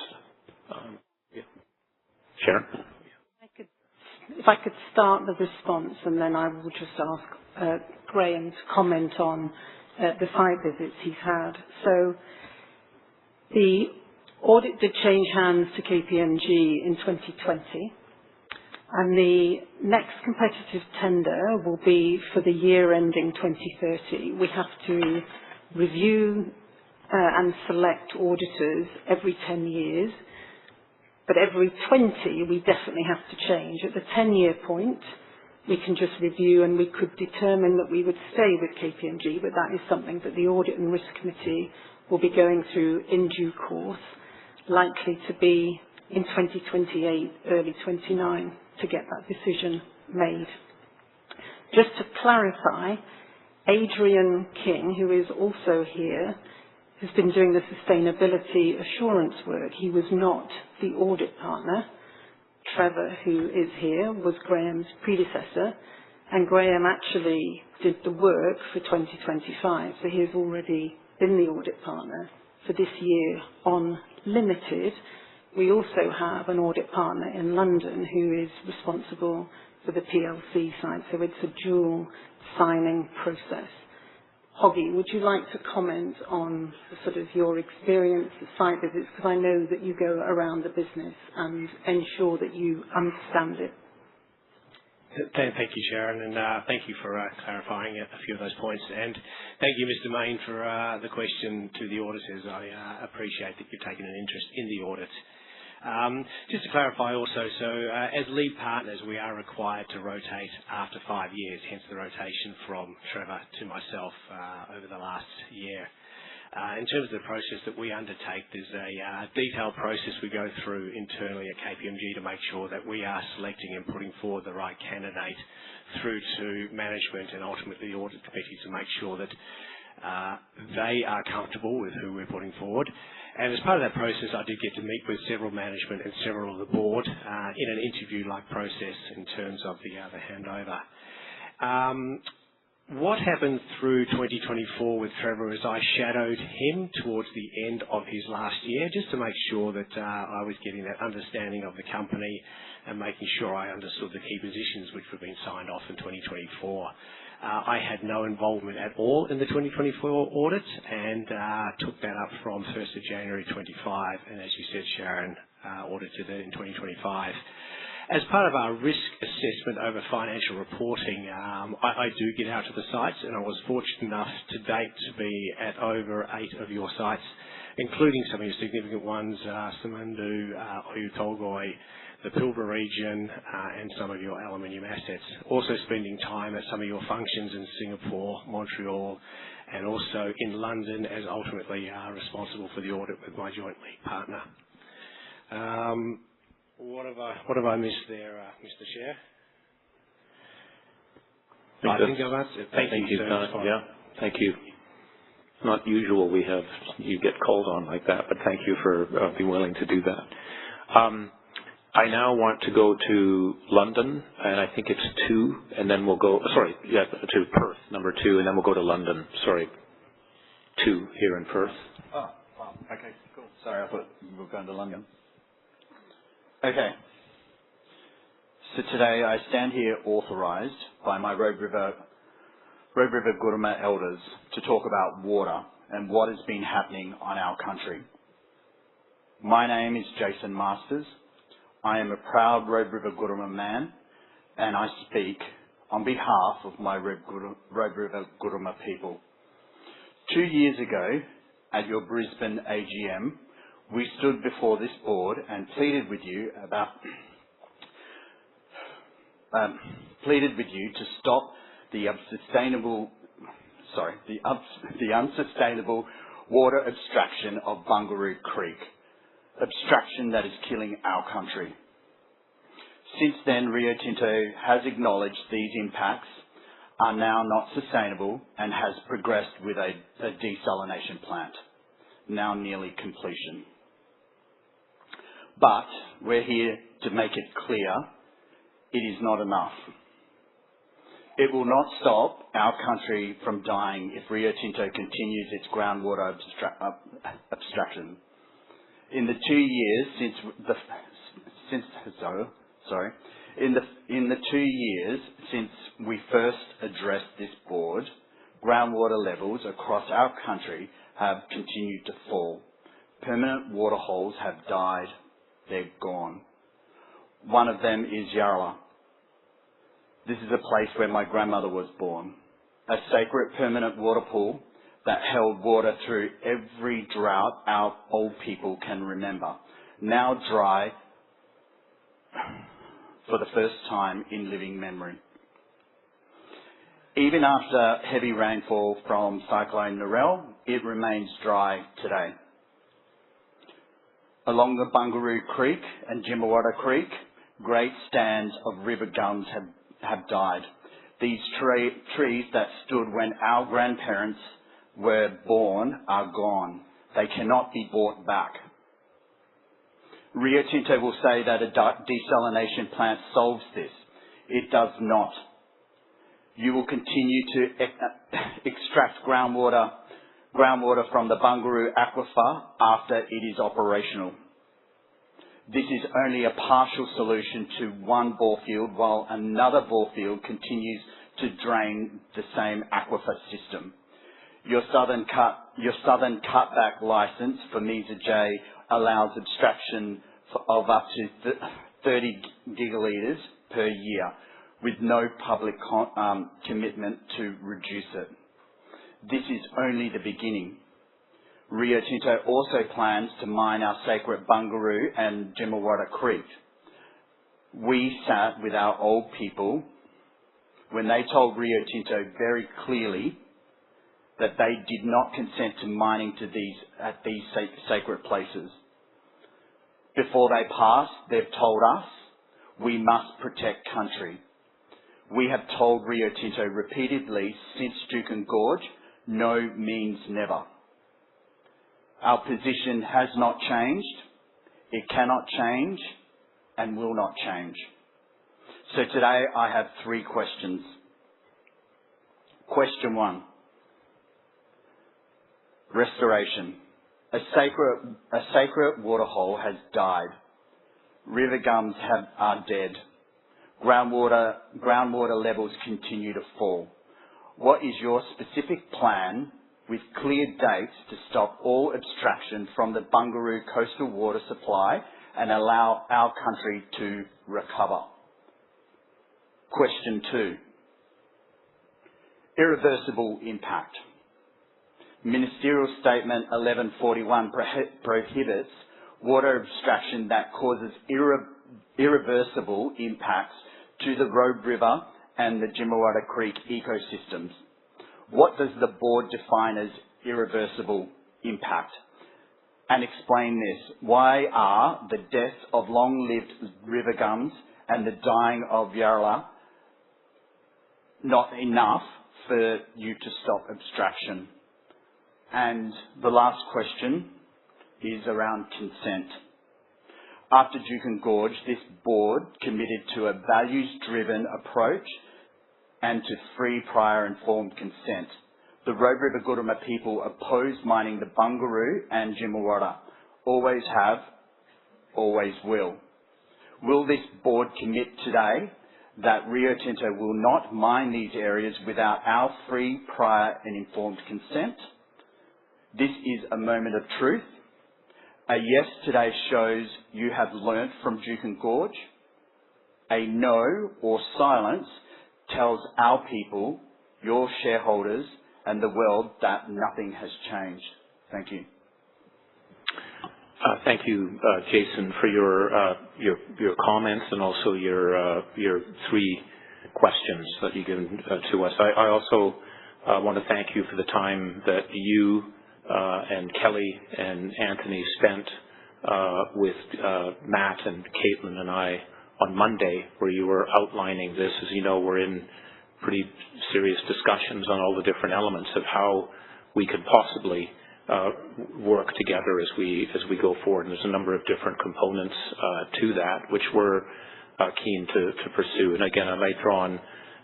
Sharon? If I could start the response, and then I will just ask Graham to comment on the site visits he's had. So the audit did change hands to KPMG in 2020, and the next competitive tender will be for the year ending 2030. We have to review and select auditors every 10 years. But every 20, we definitely have to change. At the 10-year point, we can just review and we could determine that we would stay with KPMG, but that is something that the Audit and Risk Committee will be going through in due course, likely to be in 2028, early 29, to get that decision made. Just to clarify, Adrian King, who is also here, has been doing the sustainability assurance work. He was not the audit partner. Trevor, who is here, was Graham's predecessor, and Graham actually did the work for 2025, so he has already been the audit partner for this year on Limited. We also have an audit partner in London who is responsible for the PLC side, so it's a dual signing process. Hoggy, would you like to comment on sort of your experience at site visits? Because I know that you go around the business and ensure that you understand it. Thank you, Sharon, and thank you for clarifying a few of those points. And thank you, Mr. Mayne, for the question to the auditors. I appreciate that you've taken an interest in the audit. Just to clarify also, as lead partners, we are required to rotate after 5 years, hence the rotation from Trevor to myself over the last year. In terms of the process that we undertake, there's a detailed process we go through internally at KPMG to make sure that we are selecting and putting forward the right candidate through to management and ultimately the audit committee to make sure that they are comfortable with who we're putting forward. And as part of that process, I did get to meet with several management and several of the board in an interview-like process in terms of the handover. What happened through 2024 with Trevor is I shadowed him towards the end of his last year just to make sure that I was getting that understanding of the company and making sure I understood the key positions which were being signed off in 2024. I had no involvement at all in the 2024 audit and took that up from 1st of January 25, and as you said, Sharon, audited it in 2025. As part of our risk assessment over financial reporting, I do get out to the sites, and I was fortunate enough to date to be at over 8 of your sites, including some of your significant ones, Simundu, Oyu Tolgoi, the Pilbara region, and some of your aluminium assets. Also spending time at some of your functions in Singapore, Montreal, and also in London, as ultimately responsible for the audit with my joint lead partner. What have I missed there, Mr. Chair? I think I've answered. Thank you, sir. Yeah, thank you. It's not usual you get called on like that, but thank you for being willing to do that. I now want to go to London, and I think it's 2, and then we'll go, to Perth, number 2, and then we'll go to London. Sorry, 2 here in Perth. Oh, wow. Okay, cool. Sorry, I thought we were going to London. Okay. So today I stand here authorised by my Robe River Guruma elders to talk about water and what has been happening on our country. My name is Jason Masters. I am a proud Robe River Guruma man, and I speak on behalf of my Robe River Guruma people. 2 years ago, at your Brisbane AGM, we stood before this board and pleaded with you to stop the unsustainable water abstraction of Bungaroo Creek, abstraction that is killing our country. Since then, Rio Tinto has acknowledged these impacts are now not sustainable and has progressed with a desalination plant, now nearly completion. But we're here to make it clear it is not enough. It will not stop our country from dying if Rio Tinto continues its groundwater abstraction. In the 2 years since we first addressed this board, groundwater levels across our country have continued to fall. Permanent water holes have died. They're gone. One of them is Yarra. This is a place where my grandmother was born, a sacred permanent water pool that held water through every drought our old people can remember, now dry for the first time in living memory. Even after heavy rainfall from Cyclone Narelle, it remains dry today. Along the Bungaroo Creek and Jimawatta Creek, great stands of river gums have died. These trees that stood when our grandparents were born are gone. They cannot be brought back. Rio Tinto will say that a desalination plant solves this. It does not. You will continue to extract groundwater from the Bungaroo aquifer after it is operational. This is only a partial solution to one bore field, while another bore field continues to drain the same aquifer system. Your southern cutback license for Mesa J allows abstraction of up to 30 gigalitres per year, with no public commitment to reduce it. This is only the beginning. Rio Tinto also plans to mine our sacred Bungaroo and Jimawatta Creek. We sat with our old people when they told Rio Tinto very clearly that they did not consent to mining at these sacred places. Before they pass, they've told us we must protect country. We have told Rio Tinto repeatedly since Juukan Gorge, no means never. Our position has not changed, it cannot change, and will not change. So today I have 3 questions. Question 1. Restoration. A sacred waterhole has died. River gums are dead. Groundwater levels continue to fall. What is your specific plan with clear dates to stop all abstraction from the Bungaroo coastal water supply and allow our country to recover? Question 2. Irreversible impact. Ministerial Statement 1141 prohibits water abstraction that causes irreversible impacts to the Robe River and the Jimawatta Creek ecosystems. What does the board define as irreversible impact? And explain this. Why are the deaths of long-lived river gums and the dying of Yarra not enough for you to stop abstraction? And the last question is around consent. After Juukan Gorge, this board committed to a values-driven approach and to free, prior, informed consent. The Robe River Guruma people opposed mining the Bungaroo and Jimawatta. Always have, always will. Will this board commit today that Rio Tinto will not mine these areas without our free, prior and informed consent? This is a moment of truth. A yes today shows you have learnt from Juukan Gorge. A no or silence tells our people, your shareholders and the world that nothing has changed. Thank you. Thank you, Jason, for your comments and also your 3 questions that you given to us. I also want to thank you for the time that you and Kelly and Anthony spent with Matt and Caitlin and I on Monday, where you were outlining this. As you know, we're in pretty serious discussions on all the different elements of how we could possibly work together as we go forward. And there's a number of different components to that, which we're keen to pursue. And again, I might draw on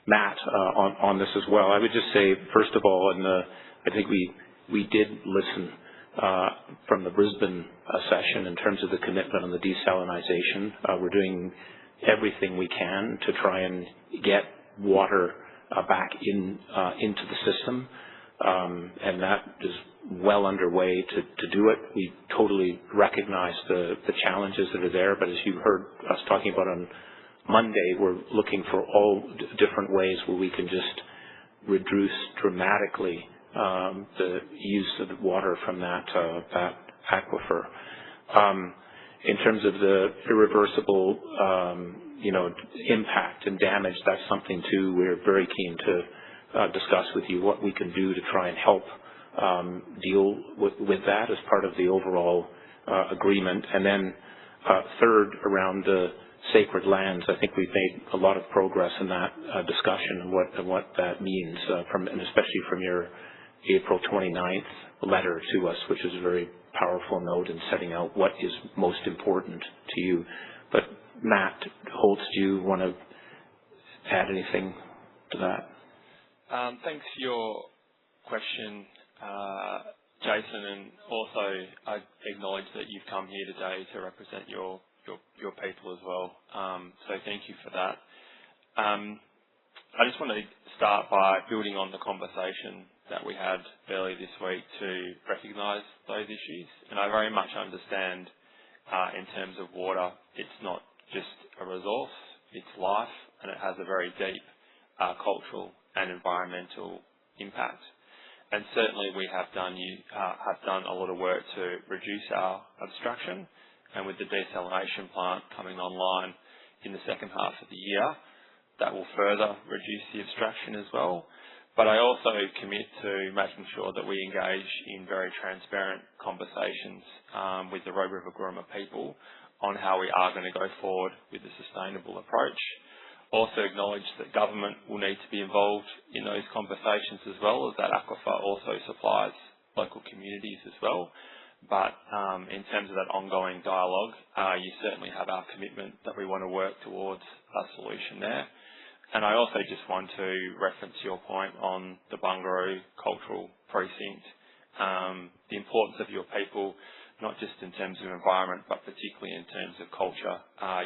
Matt on this as well. I would just say, first of all, I think we did listen from the Brisbane session in terms of the commitment on the desalinization. We're doing everything we can to try and get water back into the system, and that is well underway to do it. We totally recognize the challenges that are there, but as you heard us talking about on Monday, we're looking for all different ways where we can just reduce dramatically the use of the water from that aquifer. In terms of the irreversible, impact and damage, that's something too we're very keen to discuss with you what we can do to try and help deal with that as part of the overall agreement. And then third, around the sacred lands, I think we've made a lot of progress in that discussion and what that means, and especially from your April 29th letter to us, which is a very powerful note in setting out what is most important to you. But Matt Holtz, do you want to add anything to that? Thanks for your question, Jason, and also I acknowledge that you've come here today to represent your people as well. So thank you for that. I just want to start by building on the conversation that we had earlier this week to recognise those issues. And I very much understand in terms of water, it's not just a resource, it's life, and it has a very deep cultural and environmental impact. And certainly we have done a lot of work to reduce our obstruction, and with the desalination plant coming online in the second half of the year, that will further reduce the obstruction as well. But I also commit to making sure that we engage in very transparent conversations with the Robe River Guruma people on how we are going to go forward with a sustainable approach. Also acknowledge that government will need to be involved in those conversations as well, as that aquifer also supplies local communities as well. But in terms of that ongoing dialogue, you certainly have our commitment that we want to work towards a solution there. And I also just want to reference your point on the Bungaroo Cultural Precinct, the importance of your people, not just in terms of environment, but particularly in terms of culture.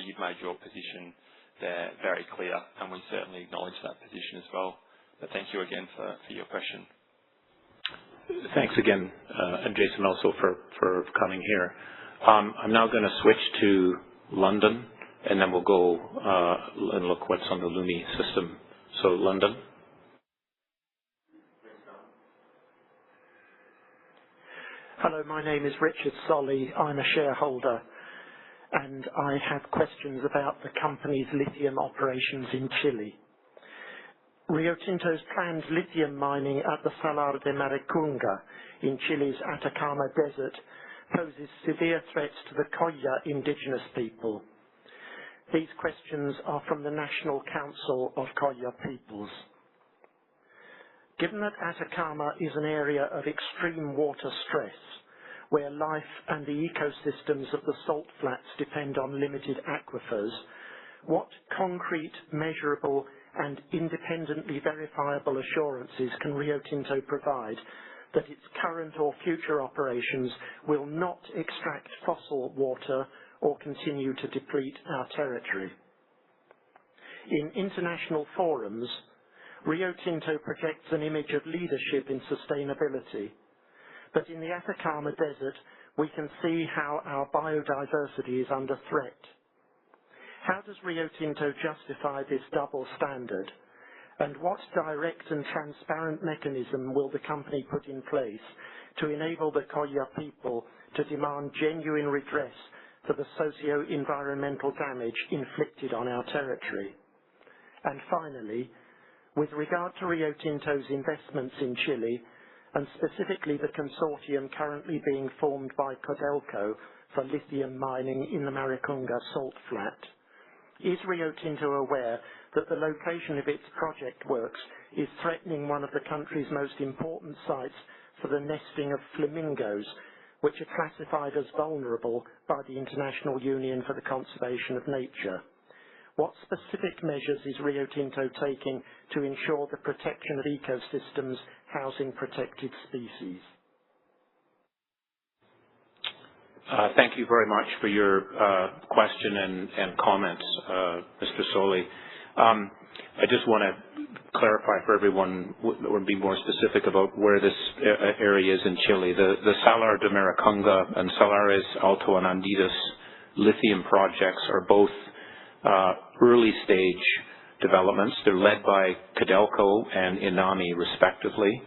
You've made your position there very clear, and we certainly acknowledge that position as well. But thank you again for your question. Thanks again, and Jason also for coming here. I'm now going to switch to London, and then we'll go and look what's on the Lumi system. So London. Hello, my name is Richard Solly. I'm a shareholder, and I have questions about the company's lithium operations in Chile. Rio Tinto's planned lithium mining at the Salar de Maricunga in Chile's Atacama Desert poses severe threats to the Colla indigenous people. These questions are from the National Council of Colla Peoples. Given that Atacama is an area of extreme water stress, where life and the ecosystems of the salt flats depend on limited aquifers, what concrete, measurable and independently verifiable assurances can Rio Tinto provide that its current or future operations will not extract fossil water or continue to deplete our territory? In international forums, Rio Tinto projects an image of leadership in sustainability, but in the Atacama Desert, we can see how our biodiversity is under threat. How does Rio Tinto justify this double standard? And what direct and transparent mechanism will the company put in place to enable the Colla people to demand genuine redress for the socio-environmental damage inflicted on our territory? And finally, with regard to Rio Tinto's investments in Chile, and specifically the consortium currently being formed by Codelco for lithium mining in the Maricunga salt flat, is Rio Tinto aware that the location of its project works is threatening one of the country's most important sites for the nesting of flamingos, which are classified as vulnerable by the International Union for the Conservation of Nature? What specific measures is Rio Tinto taking to ensure the protection of ecosystems housing protected species? Thank you very much for your question and comments, Mr. Solly. I just want to clarify for everyone or be more specific about where this area is in Chile. The Salar de Maricunga and Salares Alto and Andidas lithium projects are both early stage developments. They're led by Codelco and Inami respectively.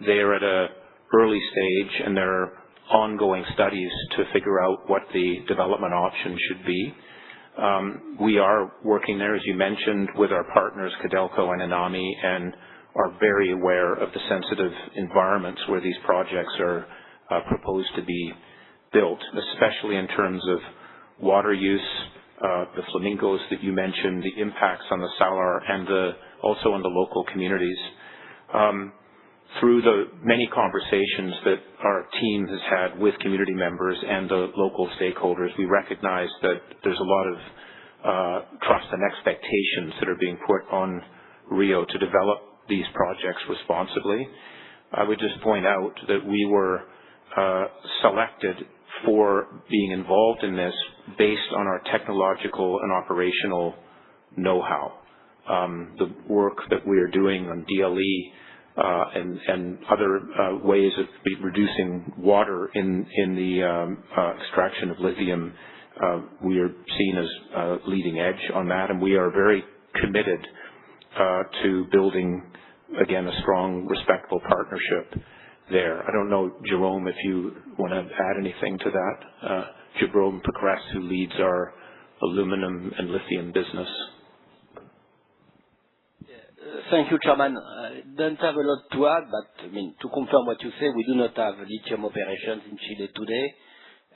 They are at an early stage, and there are ongoing studies to figure out what the development option should be. We are working there, as you mentioned, with our partners Codelco and Inami, and are very aware of the sensitive environments where these projects are proposed to be built, especially in terms of water use, the flamingos that you mentioned, the impacts on the Salar, and also on the local communities. Through the many conversations that our team has had with community members and the local stakeholders, we recognize that there's a lot of trust and expectations that are being put on Rio to develop these projects responsibly. I would just point out that we were selected for being involved in this based on our technological and operational know-how. The work that we are doing on DLE and other ways of reducing water in the extraction of lithium, we are seen as leading edge on that, and we are very committed to building, again, a strong, respectful partnership there. I don't know, Jerome, if you want to add anything to that. Jerome Pecresse, who leads our aluminum and lithium business. Thank you, Chairman. I don't have a lot to add, but to confirm what you say, we do not have lithium operations in Chile today,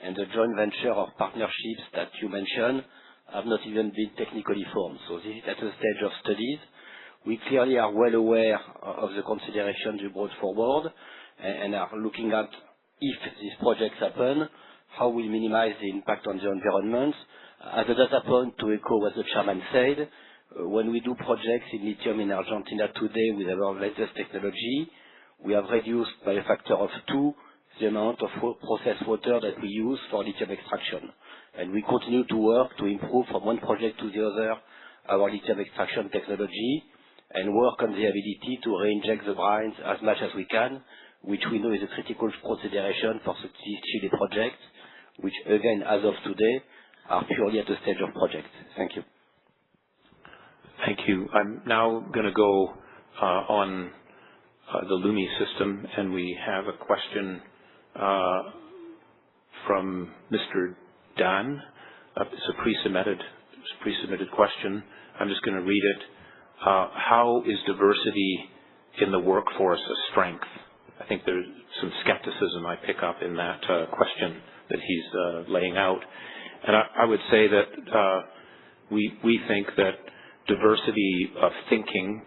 and the joint venture or partnerships that you mentioned have not even been technically formed. So this is at a stage of studies. We clearly are well aware of the considerations you brought forward and are looking at, if these projects happen, how we minimize the impact on the environment. As a data point to echo what the Chairman said, when we do projects in lithium in Argentina today with our latest technology, we have reduced by a factor of 2 the amount of processed water that we use for lithium extraction. And we continue to work to improve from one project to the other our lithium extraction technology and work on the ability to reinject the brines as much as we can, which we know is a critical consideration for these Chile projects, which again, as of today, are purely at the stage of project. Thank you. Thank you. I'm now going to go on the Lumi system, and we have a question from Mr. Dan. It's a pre-submitted question. I'm just going to read it. How is diversity in the workforce a strength? I think there's some skepticism I pick up in that question that he's laying out. And I would say that we think that diversity of thinking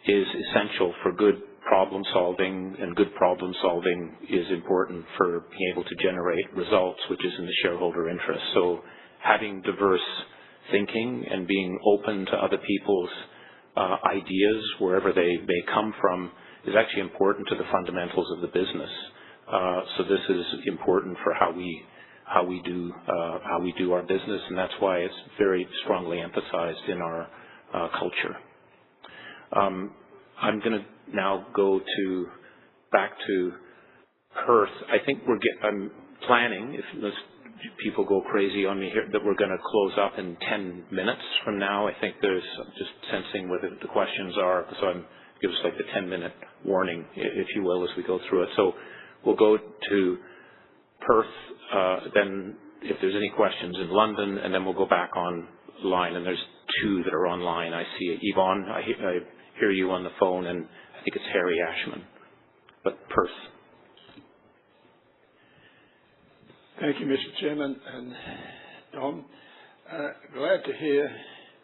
is essential for good problem solving, and good problem solving is important for being able to generate results, which is in the shareholder interest. So having diverse thinking and being open to other people's ideas, wherever they come from, is actually important to the fundamentals of the business. So this is important for how we do our business, and that's why it's very strongly emphasized in our culture. I'm going to now go back to Perth. I think I'm planning, if people go crazy on me here, that we're going to close up in 10 minutes from now. I think there's just sensing whether the questions are, so give us like the 10-minute warning, if you will, as we go through it. So we'll go to Perth, then if there's any questions in London, and then we'll go back online. And there's 2 that are online. I see it. Yvonne, I hear you on the phone, and I think it's Harry Ashman. But Perth. Thank you, Mr. Chairman and Dom. Glad to hear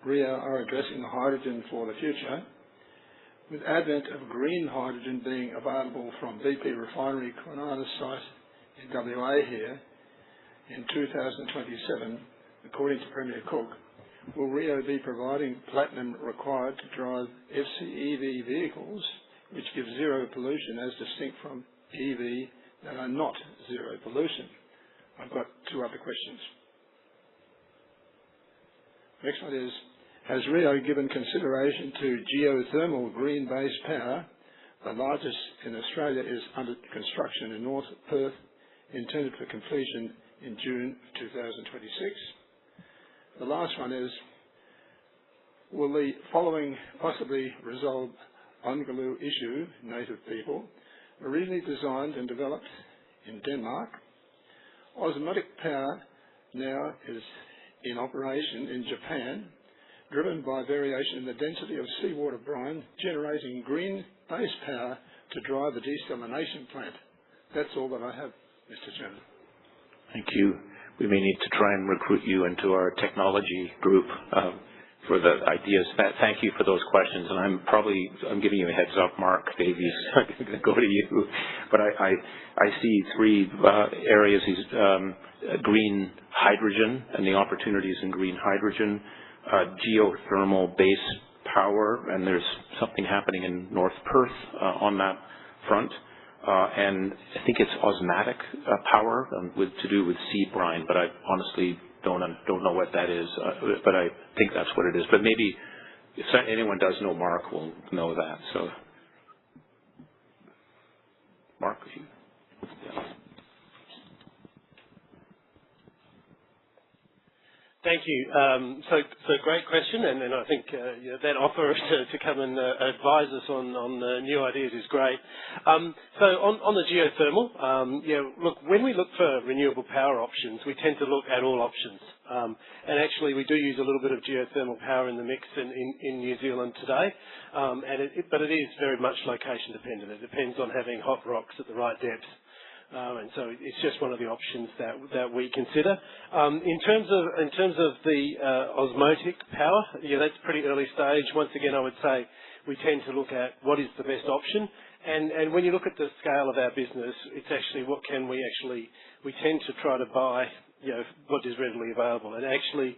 Rio are addressing hydrogen for the future. With advent of green hydrogen being available from BP Refinery Kwinana site in WA here in 2027, according to Premier Cook, will Rio be providing platinum required to drive FCEV vehicles, which give zero pollution as distinct from EV that are not zero pollution? I've got 2 other questions. Next one is, has Rio given consideration to geothermal green-based power? The largest in Australia is under construction in North Perth, intended for completion in June 2026. The last one is, will the following possibly resolve Ongalu issue, native people, originally designed and developed in Denmark? Osmotic power now is in operation in Japan, driven by variation in the density of seawater brine, generating green-based power to drive a desalination plant. That's all that I have, Mr. Chairman. Thank you. We may need to try and recruit you into our technology group for the ideas. Thank you for those questions. And I'm giving you a heads up, Mark Davies. I'm going to go to you. But I see 3 areas: green hydrogen and the opportunities in green hydrogen, geothermal base power, and there's something happening in North Perth on that front. And I think it's osmotic power to do with sea brine, but I honestly don't know what that is. But I think that's what it is. But maybe if anyone does know, Mark will know that. So, Mark, if you. Yeah. Thank you. So great question, and I think that offer to come and advise us on new ideas is great. So on the geothermal, look, when we look for renewable power options, we tend to look at all options. And actually, we do use a little bit of geothermal power in the mix in New Zealand today, but it is very much location dependent. It depends on having hot rocks at the right depth. And so it's just one of the options that we consider. In terms of the osmotic power, that's pretty early stage. Once again, I would say we tend to look at what is the best option. And when you look at the scale of our business, it's actually we tend to try to buy what is readily available. And actually,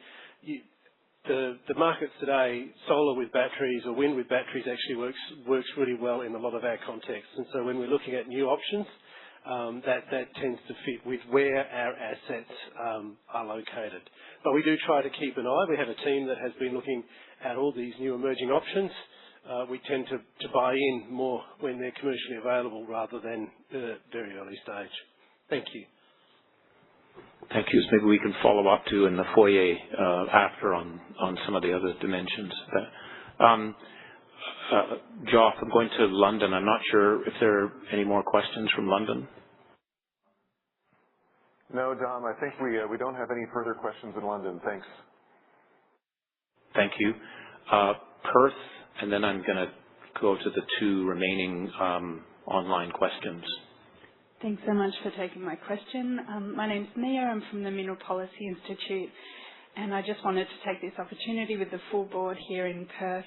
the markets today, solar with batteries or wind with batteries actually works really well in a lot of our contexts. And so when we're looking at new options, that tends to fit with where our assets are located. But we do try to keep an eye. We have a team that has been looking at all these new emerging options. We tend to buy in more when they're commercially available rather than very early stage. Thank you. Thank you. So maybe we can follow up too in the foyer after on some of the other dimensions. Joff, I'm going to London. I'm not sure if there are any more questions from London. No, Dom, I think we don't have any further questions in London. Thanks. Thank you. Perth, and then I'm going to go to the two remaining online questions. Thanks so much for taking my question. My name's Mia. I'm from the Mineral Policy Institute, and I just wanted to take this opportunity with the full board here in Perth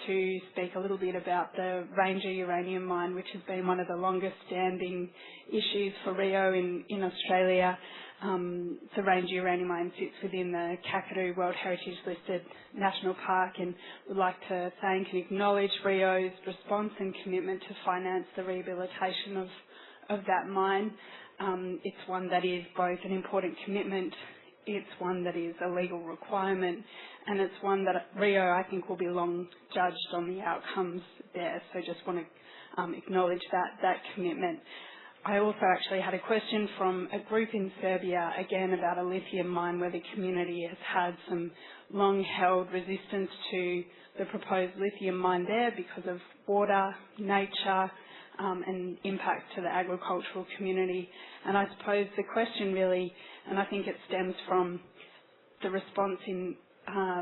to speak a little bit about the Ranger uranium mine, which has been one of the longest standing issues for Rio in Australia. The Ranger uranium mine sits within the Kakadu World Heritage listed National Park, and would like to thank and acknowledge Rio's response and commitment to finance the rehabilitation of that mine. It's one that is both an important commitment, it's one that is a legal requirement, and it's one that Rio, I think, will be long judged on the outcomes there. So just want to acknowledge that commitment. I also actually had a question from a group in Serbia, again, about a lithium mine where the community has had some long-held resistance to the proposed lithium mine there because of water, nature, and impact to the agricultural community. And I suppose the question really, and I think it stems from the response in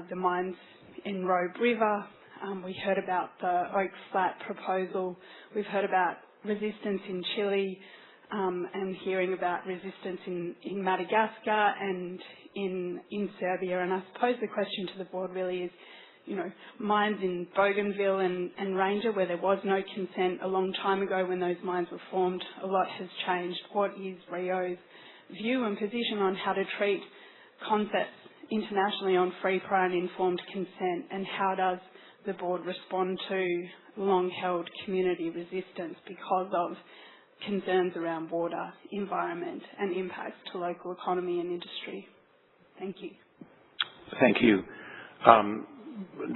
the mines in Robe River. We heard about the Oak Flat proposal. We've heard about resistance in Chile, and hearing about resistance in Madagascar and in Serbia. And I suppose the question to the board really is, mines in Bougainville and Ranger, where there was no consent a long time ago when those mines were formed, a lot has changed. What is Rio's view and position on how to treat concepts internationally on free, prior and informed consent, and how does the board respond to long-held community resistance because of concerns around water, environment and impacts to local economy and industry? Thank you. Thank you.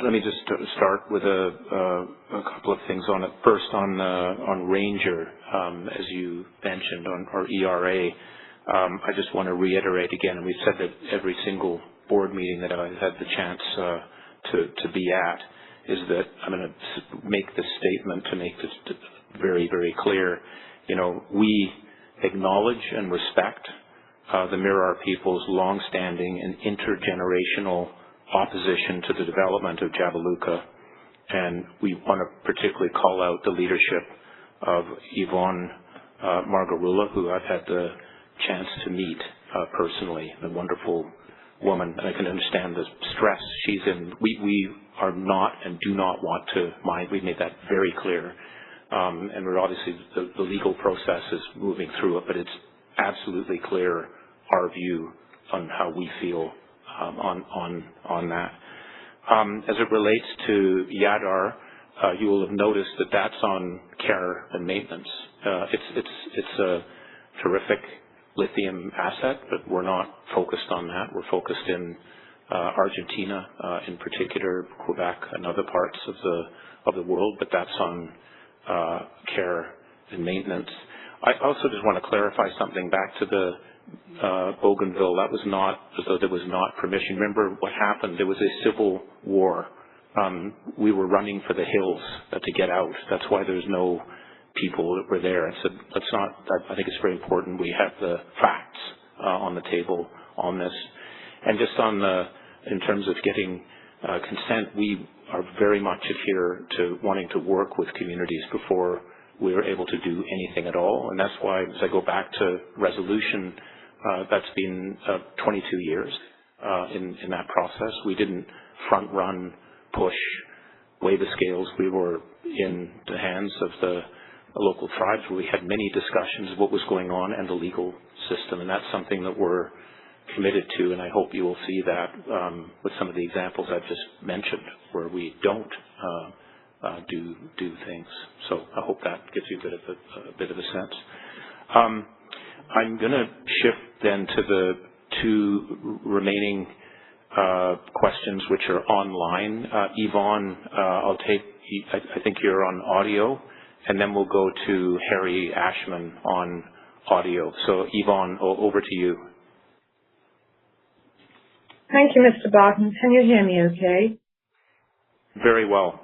Let me just start with a couple of things on it. First, on Ranger, as you mentioned, on our ERA, I just want to reiterate again, and we've said that every single board meeting that I've had the chance to be at, is that I'm going to make this statement to make this very, very clear. We acknowledge and respect the Mirarr people's long-standing and intergenerational opposition to the development of Jabiluka, and we want to particularly call out the leadership of Yvonne Margarula, who I've had the chance to meet personally, a wonderful woman. I can understand the stress she's in. We are not and do not want to mind. We've made that very clear, and we're obviously the legal process is moving through it, but it's absolutely clear our view on how we feel on that. As it relates to Yadar, you will have noticed that that's on care and maintenance. It's a terrific lithium asset, but we're not focused on that. We're focused in Argentina, in particular, Quebec and other parts of the world, but that's on care and maintenance. I also just want to clarify something back to the Bougainville, that was not as though there was not permission. Remember what happened? There was a civil war. We were running for the hills to get out. That's why there's no people that were there. I said, let's not. I think it's very important we have the facts on the table on this. And just in terms of getting consent, we are very much adhere to wanting to work with communities before we are able to do anything at all. And that's why, as I go back to resolution, that's been 22 years in that process. We didn't front run, push, weigh the scales. We were in the hands of the local tribes where we had many discussions of what was going on and the legal system. And that's something that we're committed to, and I hope you will see that with some of the examples I've just mentioned where we don't do things. So I hope that gives you a bit of a sense. I'm going to shift then to the two remaining questions which are online. Yvonne, I think you're on audio, and then we'll go to Harry Ashman on audio. So Yvonne, over to you. Thank you, Mr. Barton. Can you hear me okay? Very well.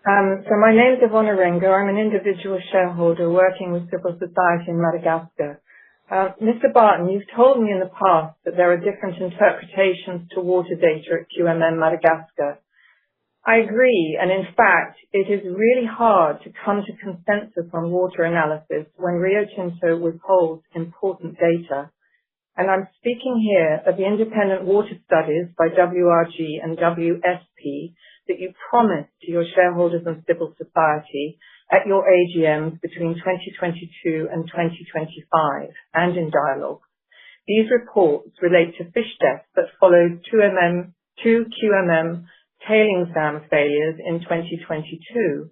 So my name is Yvonne Orengo. I'm an individual shareholder working with civil society in Madagascar. Mr. Barton, you've told me in the past that there are different interpretations to water data at QMM Madagascar. I agree, and in fact, it is really hard to come to consensus on water analysis when Rio Tinto withholds important data. And I'm speaking here of the independent water studies by WRG and WSP that you promised to your shareholders and civil society at your AGMs between 2022 and 2025 and in dialogue. These reports relate to fish deaths that followed two QMM tailings dam failures in 2022.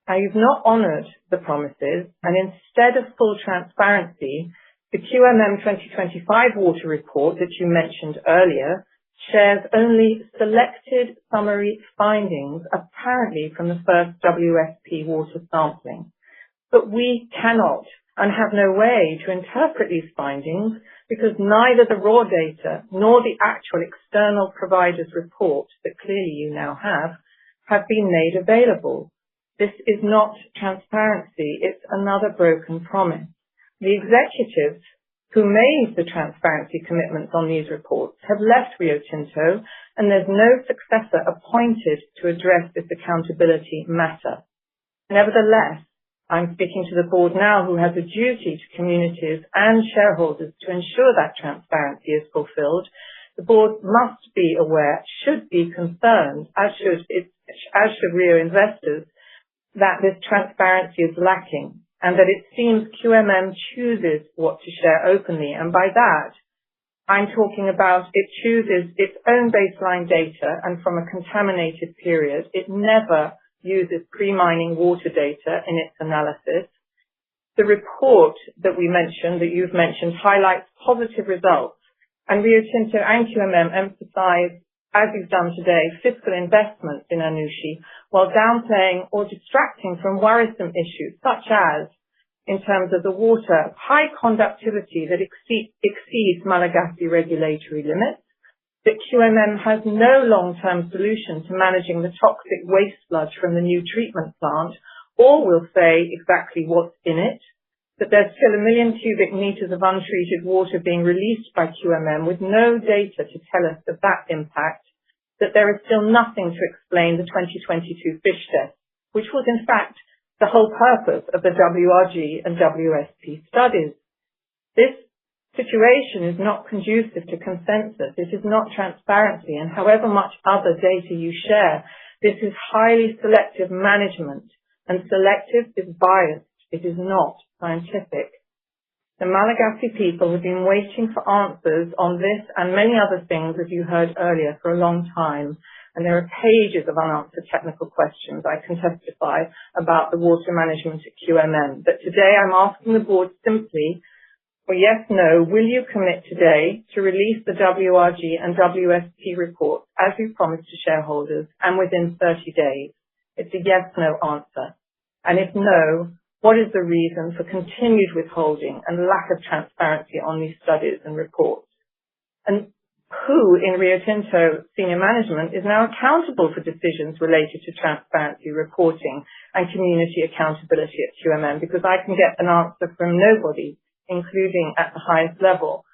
Now, you've not honoured the promises, and instead of full transparency, the QMM 2025 water report that you mentioned earlier shares only selected summary findings, apparently from the first WSP water sampling. But we cannot and have no way to interpret these findings because neither the raw data nor the actual external provider's report that clearly you now have been made available. This is not transparency, it's another broken promise. The executives who made the transparency commitments on these reports have left Rio Tinto, and there's no successor appointed to address this accountability matter. Nevertheless, I'm speaking to the board now who has a duty to communities and shareholders to ensure that transparency is fulfilled. The board must be aware, should be concerned, as should Rio investors, that this transparency is lacking and that it seems QMM chooses what to share openly. And by that, I'm talking about it chooses its own baseline data, and from a contaminated period, it never uses pre-mining water data in its analysis. The report that you've mentioned, highlights positive results, and Rio Tinto and QMM emphasize, as you've done today, fiscal investments in Anushi, while downplaying or distracting from worrisome issues, such as, in terms of the water, high conductivity that exceeds Malagasy regulatory limits, that QMM has no long-term solution to managing the toxic waste sludge from the new treatment plant, or will say exactly what's in it, that there's still 1 million cubic meters of untreated water being released by QMM with no data to tell us of that impact, that there is still nothing to explain the 2022 fish death, which was in fact the whole purpose of the WRG and WSP studies. This situation is not conducive to consensus. It is not transparency, and however much other data you share, this is highly selective management, and selective is biased. It is not scientific. The Malagasy people have been waiting for answers on this and many other things, as you heard earlier, for a long time, and there are pages of unanswered technical questions I can testify about the water management at QMM. But today I'm asking the board simply, or yes, no, will you commit today to release the WRG and WSP reports as you promised to shareholders and within 30 days? It's a yes, no answer. And if no, What is the reason for continued withholding and lack of transparency on these studies and reports? And who in Rio Tinto senior management is now accountable for decisions related to transparency reporting and community accountability at QMM? Because I can get an answer from nobody, including at the highest level.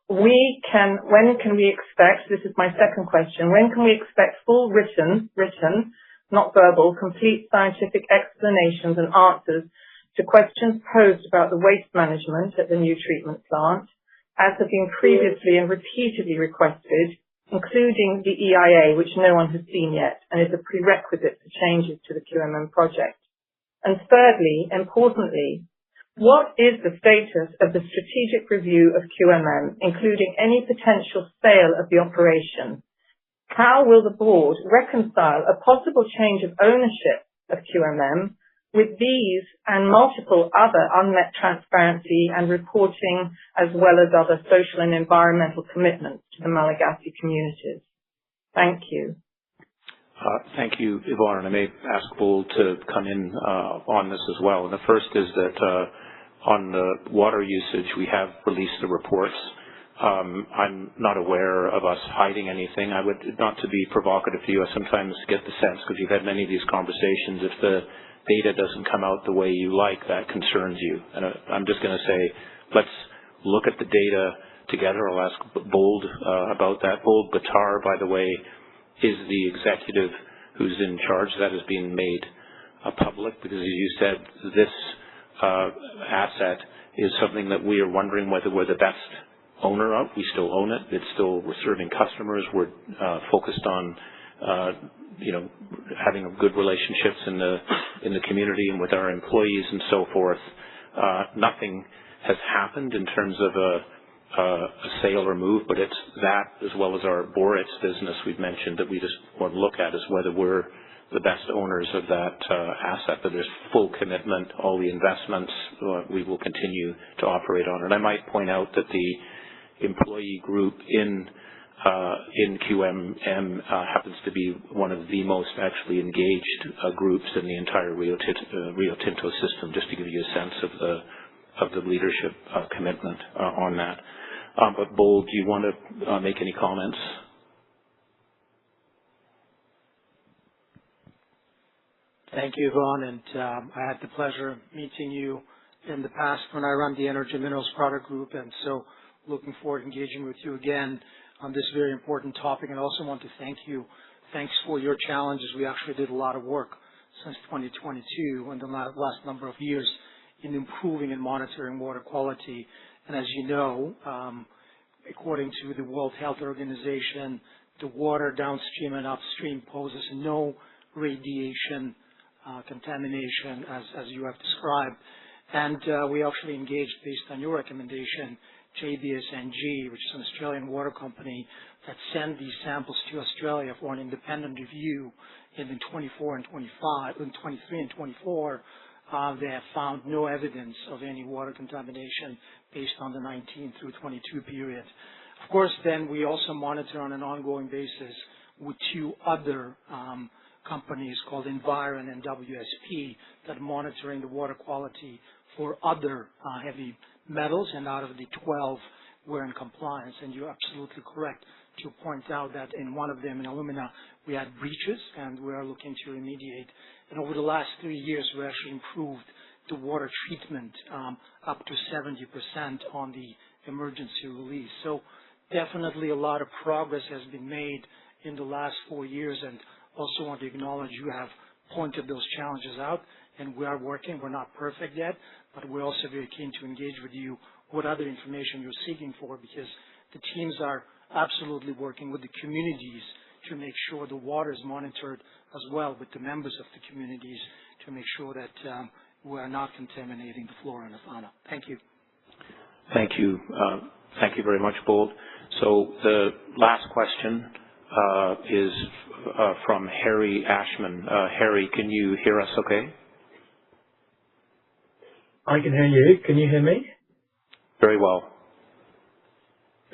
When can we expect, this is my second question, when can we expect full written, not verbal, complete scientific explanations and answers to questions posed about the waste management at the new treatment plant, as have been previously and repeatedly requested, including the EIA, which no one has seen yet and is a prerequisite for changes to the QMM project? And thirdly, importantly, what is the status of the strategic review of QMM, including any potential sale of the operation? How will the board reconcile a possible change of ownership of QMM with these and multiple other unmet transparency and reporting, as well as other social and environmental commitments to the Malagasy communities? Thank you. Thank you, Yvonne. And I may ask Bull to come in on this as well. And the first is that on the water usage, we have released the reports. I'm not aware of us hiding anything. I would, not to be provocative to you, I sometimes get the sense, because you've had many of these conversations, if the data doesn't come out the way you like, that concerns you. And I'm just going to say, let's look at the data together. I'll ask Bold about that. Bold Batar, by the way, is the executive who's in charge. That has been made public because, as you said, this asset is something that we are wondering whether we're the best owner of. We still own it. We're serving customers. We're focused on having good relationships in the community and with our employees and so forth. Nothing has happened in terms of a sale or move, but it's that, as well as our Boritz business we've mentioned, that we just want to look at is whether we're the best owners of that asset. But there's full commitment, all the investments we will continue to operate on. And I might point out that the employee group in QMM happens to be one of the most actually engaged groups in the entire Rio Tinto system, just to give you a sense of the leadership commitment on that. But Bold, do you want to make any comments? Thank you, Yvonne, and I had the pleasure of meeting you in the past when I run the Energy Minerals Product Group, and so looking forward to engaging with you again on this very important topic. And I also want to thank you. Thanks for your challenges. We actually did a lot of work since 2022 and the last number of years in improving and monitoring water quality. And as you know, according to the World Health Organization, the water downstream and upstream poses no radiation contamination, as you have described. And we actually engaged, based on your recommendation, JBSNG, which is an Australian water company, that sent these samples to Australia for an independent review in 24 and 25, in 23 and 24. They have found no evidence of any water contamination based on the 19 through 22 period. Of course, then we also monitor on an ongoing basis with two other companies called Environ and WSP that are monitoring the water quality for other heavy metals, and out of the 12, we're in compliance. And you're absolutely correct to point out that in one of them, in alumina, we had breaches, and we are looking to remediate. And over the last 3 years, we actually improved the water treatment up to 70% on the emergency release. So definitely a lot of progress has been made in the last 4 years, and also want to acknowledge you have pointed those challenges out, and we are working. We're not perfect yet, but we're also very keen to engage with you what other information you're seeking for, because the teams are absolutely working with the communities to make sure the water is monitored as well with the members of the communities to make sure that we are not contaminating the flora and the fauna. Thank you. Thank you. Thank you very much, Bold. So the last question is from Harry Ashman. Harry, can you hear us okay? I can hear you. Can you hear me? Very well.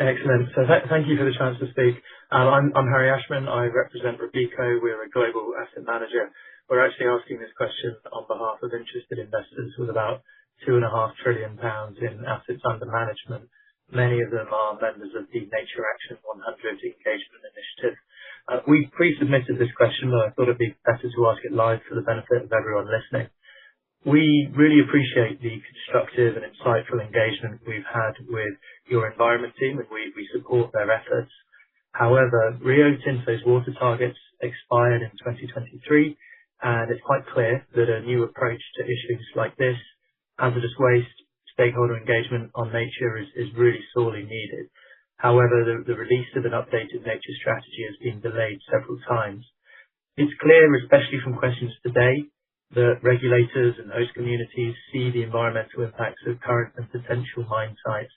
Excellent. So thank you for the chance to speak. I'm Harry Ashman. I represent Robeco. We're a global asset manager We're actually asking this question on behalf of interested investors with about £2.5 trillion in assets under management. Many of them are members of the Nature Action 100 engagement initiative. We pre-submitted this question, but I thought it'd be better to ask it live for the benefit of everyone listening. We really appreciate the constructive and insightful engagement we've had with your environment team, and we support their efforts. However, Rio Tinto's water targets expired in 2023, and it's quite clear that a new approach to issues like this, hazardous waste, stakeholder engagement on nature is really sorely needed. However, the release of an updated nature strategy has been delayed several times. It's clear, especially from questions today, that regulators and host communities see the environmental impacts of current and potential mine sites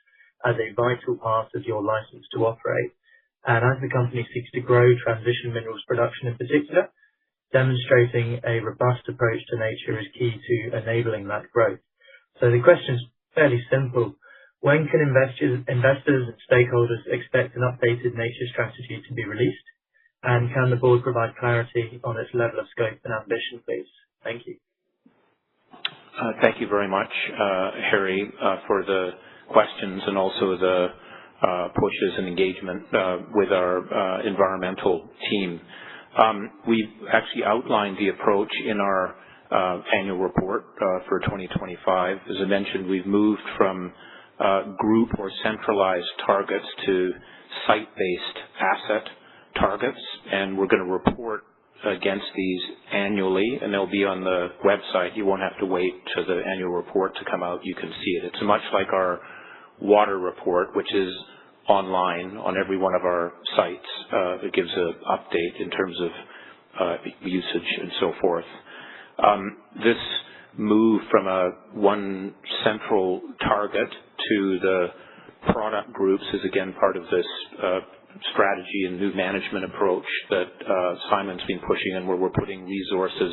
as a vital part of your license to operate. And as the company seeks to grow transition minerals production in particular, demonstrating a robust approach to nature is key to enabling that growth. So the question is fairly simple. When can investors and stakeholders expect an updated nature strategy to be released? And can the board provide clarity on its level of scope and ambition, please? Thank you. Thank you very much, Harry, for the questions and also the pushes and engagement with our environmental team. We've actually outlined the approach in our annual report for 2025. As I mentioned, we've moved from group or centralized targets to site-based asset targets, and we're going to report against these annually, and they'll be on the website. You won't have to wait for the annual report to come out. You can see it. It's much like our water report, which is online on every one of our sites. It gives an update in terms of usage and so forth. This move from one central target to the product groups is again part of this strategy and new management approach that Simon's been pushing, and where we're putting resources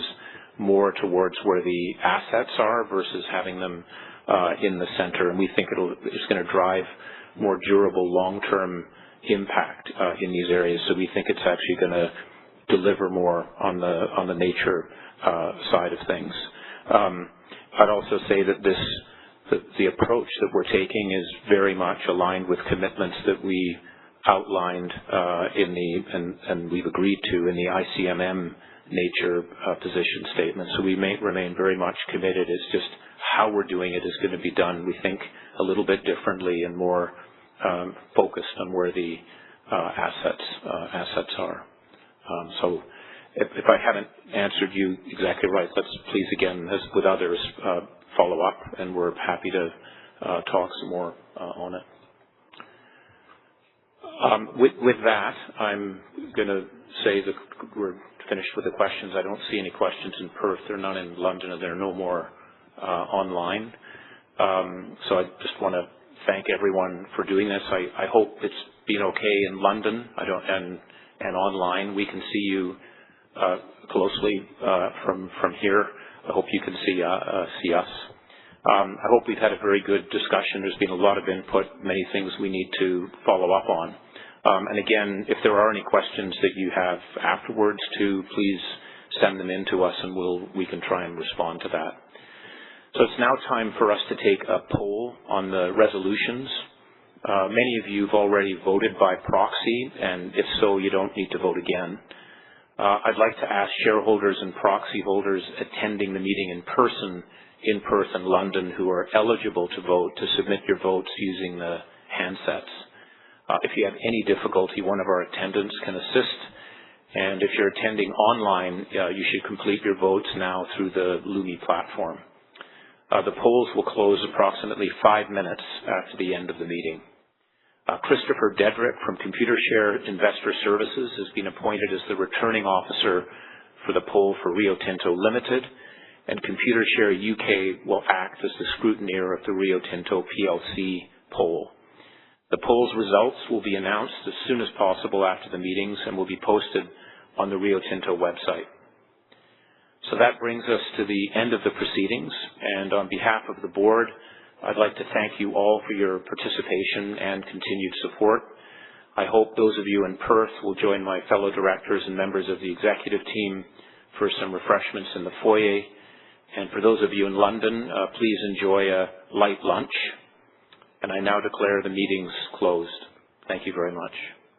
more towards where the assets are versus having them in the center. And we think it's going to drive more durable long-term impact in these areas. So we think it's actually going to deliver more on the nature side of things. I'd also say that the approach that we're taking is very much aligned with commitments that we outlined and we've agreed to in the ICMM nature position statement. So we may remain very much committed. It's just how we're doing it is going to be done, we think, a little bit differently and more focused on where the assets are. So if I haven't answered you exactly right, let's please again, as with others, follow up, and we're happy to talk some more on it. With that, I'm going to say that we're finished with the questions. I don't see any questions in Perth. There are none in London, and there are no more online. So I just want to thank everyone for doing this. I hope it's been okay in London and online. We can see you closely from here. I hope you can see us. I hope we've had a very good discussion. There's been a lot of input, many things we need to follow up on. And again, if there are any questions that you have afterwards please send them in to us, and we can try and respond to that. So it's now time for us to take a poll on the resolutions. Many of you have already voted by proxy, and if so, you don't need to vote again. I'd like to ask shareholders and proxy holders attending the meeting in person in Perth and London who are eligible to vote to submit your votes using the handsets. If you have any difficulty, one of our attendants can assist. And if you're attending online, you should complete your votes now through the Lumi platform. The polls will close approximately 5 minutes after the end of the meeting. Christopher Dedrick from Computershare Investor Services has been appointed as the returning officer for the poll for Rio Tinto Limited, and Computershare UK will act as the scrutineer of the Rio Tinto PLC poll. The poll's results will be announced as soon as possible after the meetings and will be posted on the Rio Tinto website. So that brings us to the end of the proceedings, and on behalf of the board, I'd like to thank you all for your participation and continued support. I hope those of you in Perth will join my fellow directors and members of the executive team for some refreshments in the foyer. And for those of you in London, please enjoy a light lunch. And I now declare the meetings closed. Thank you very much.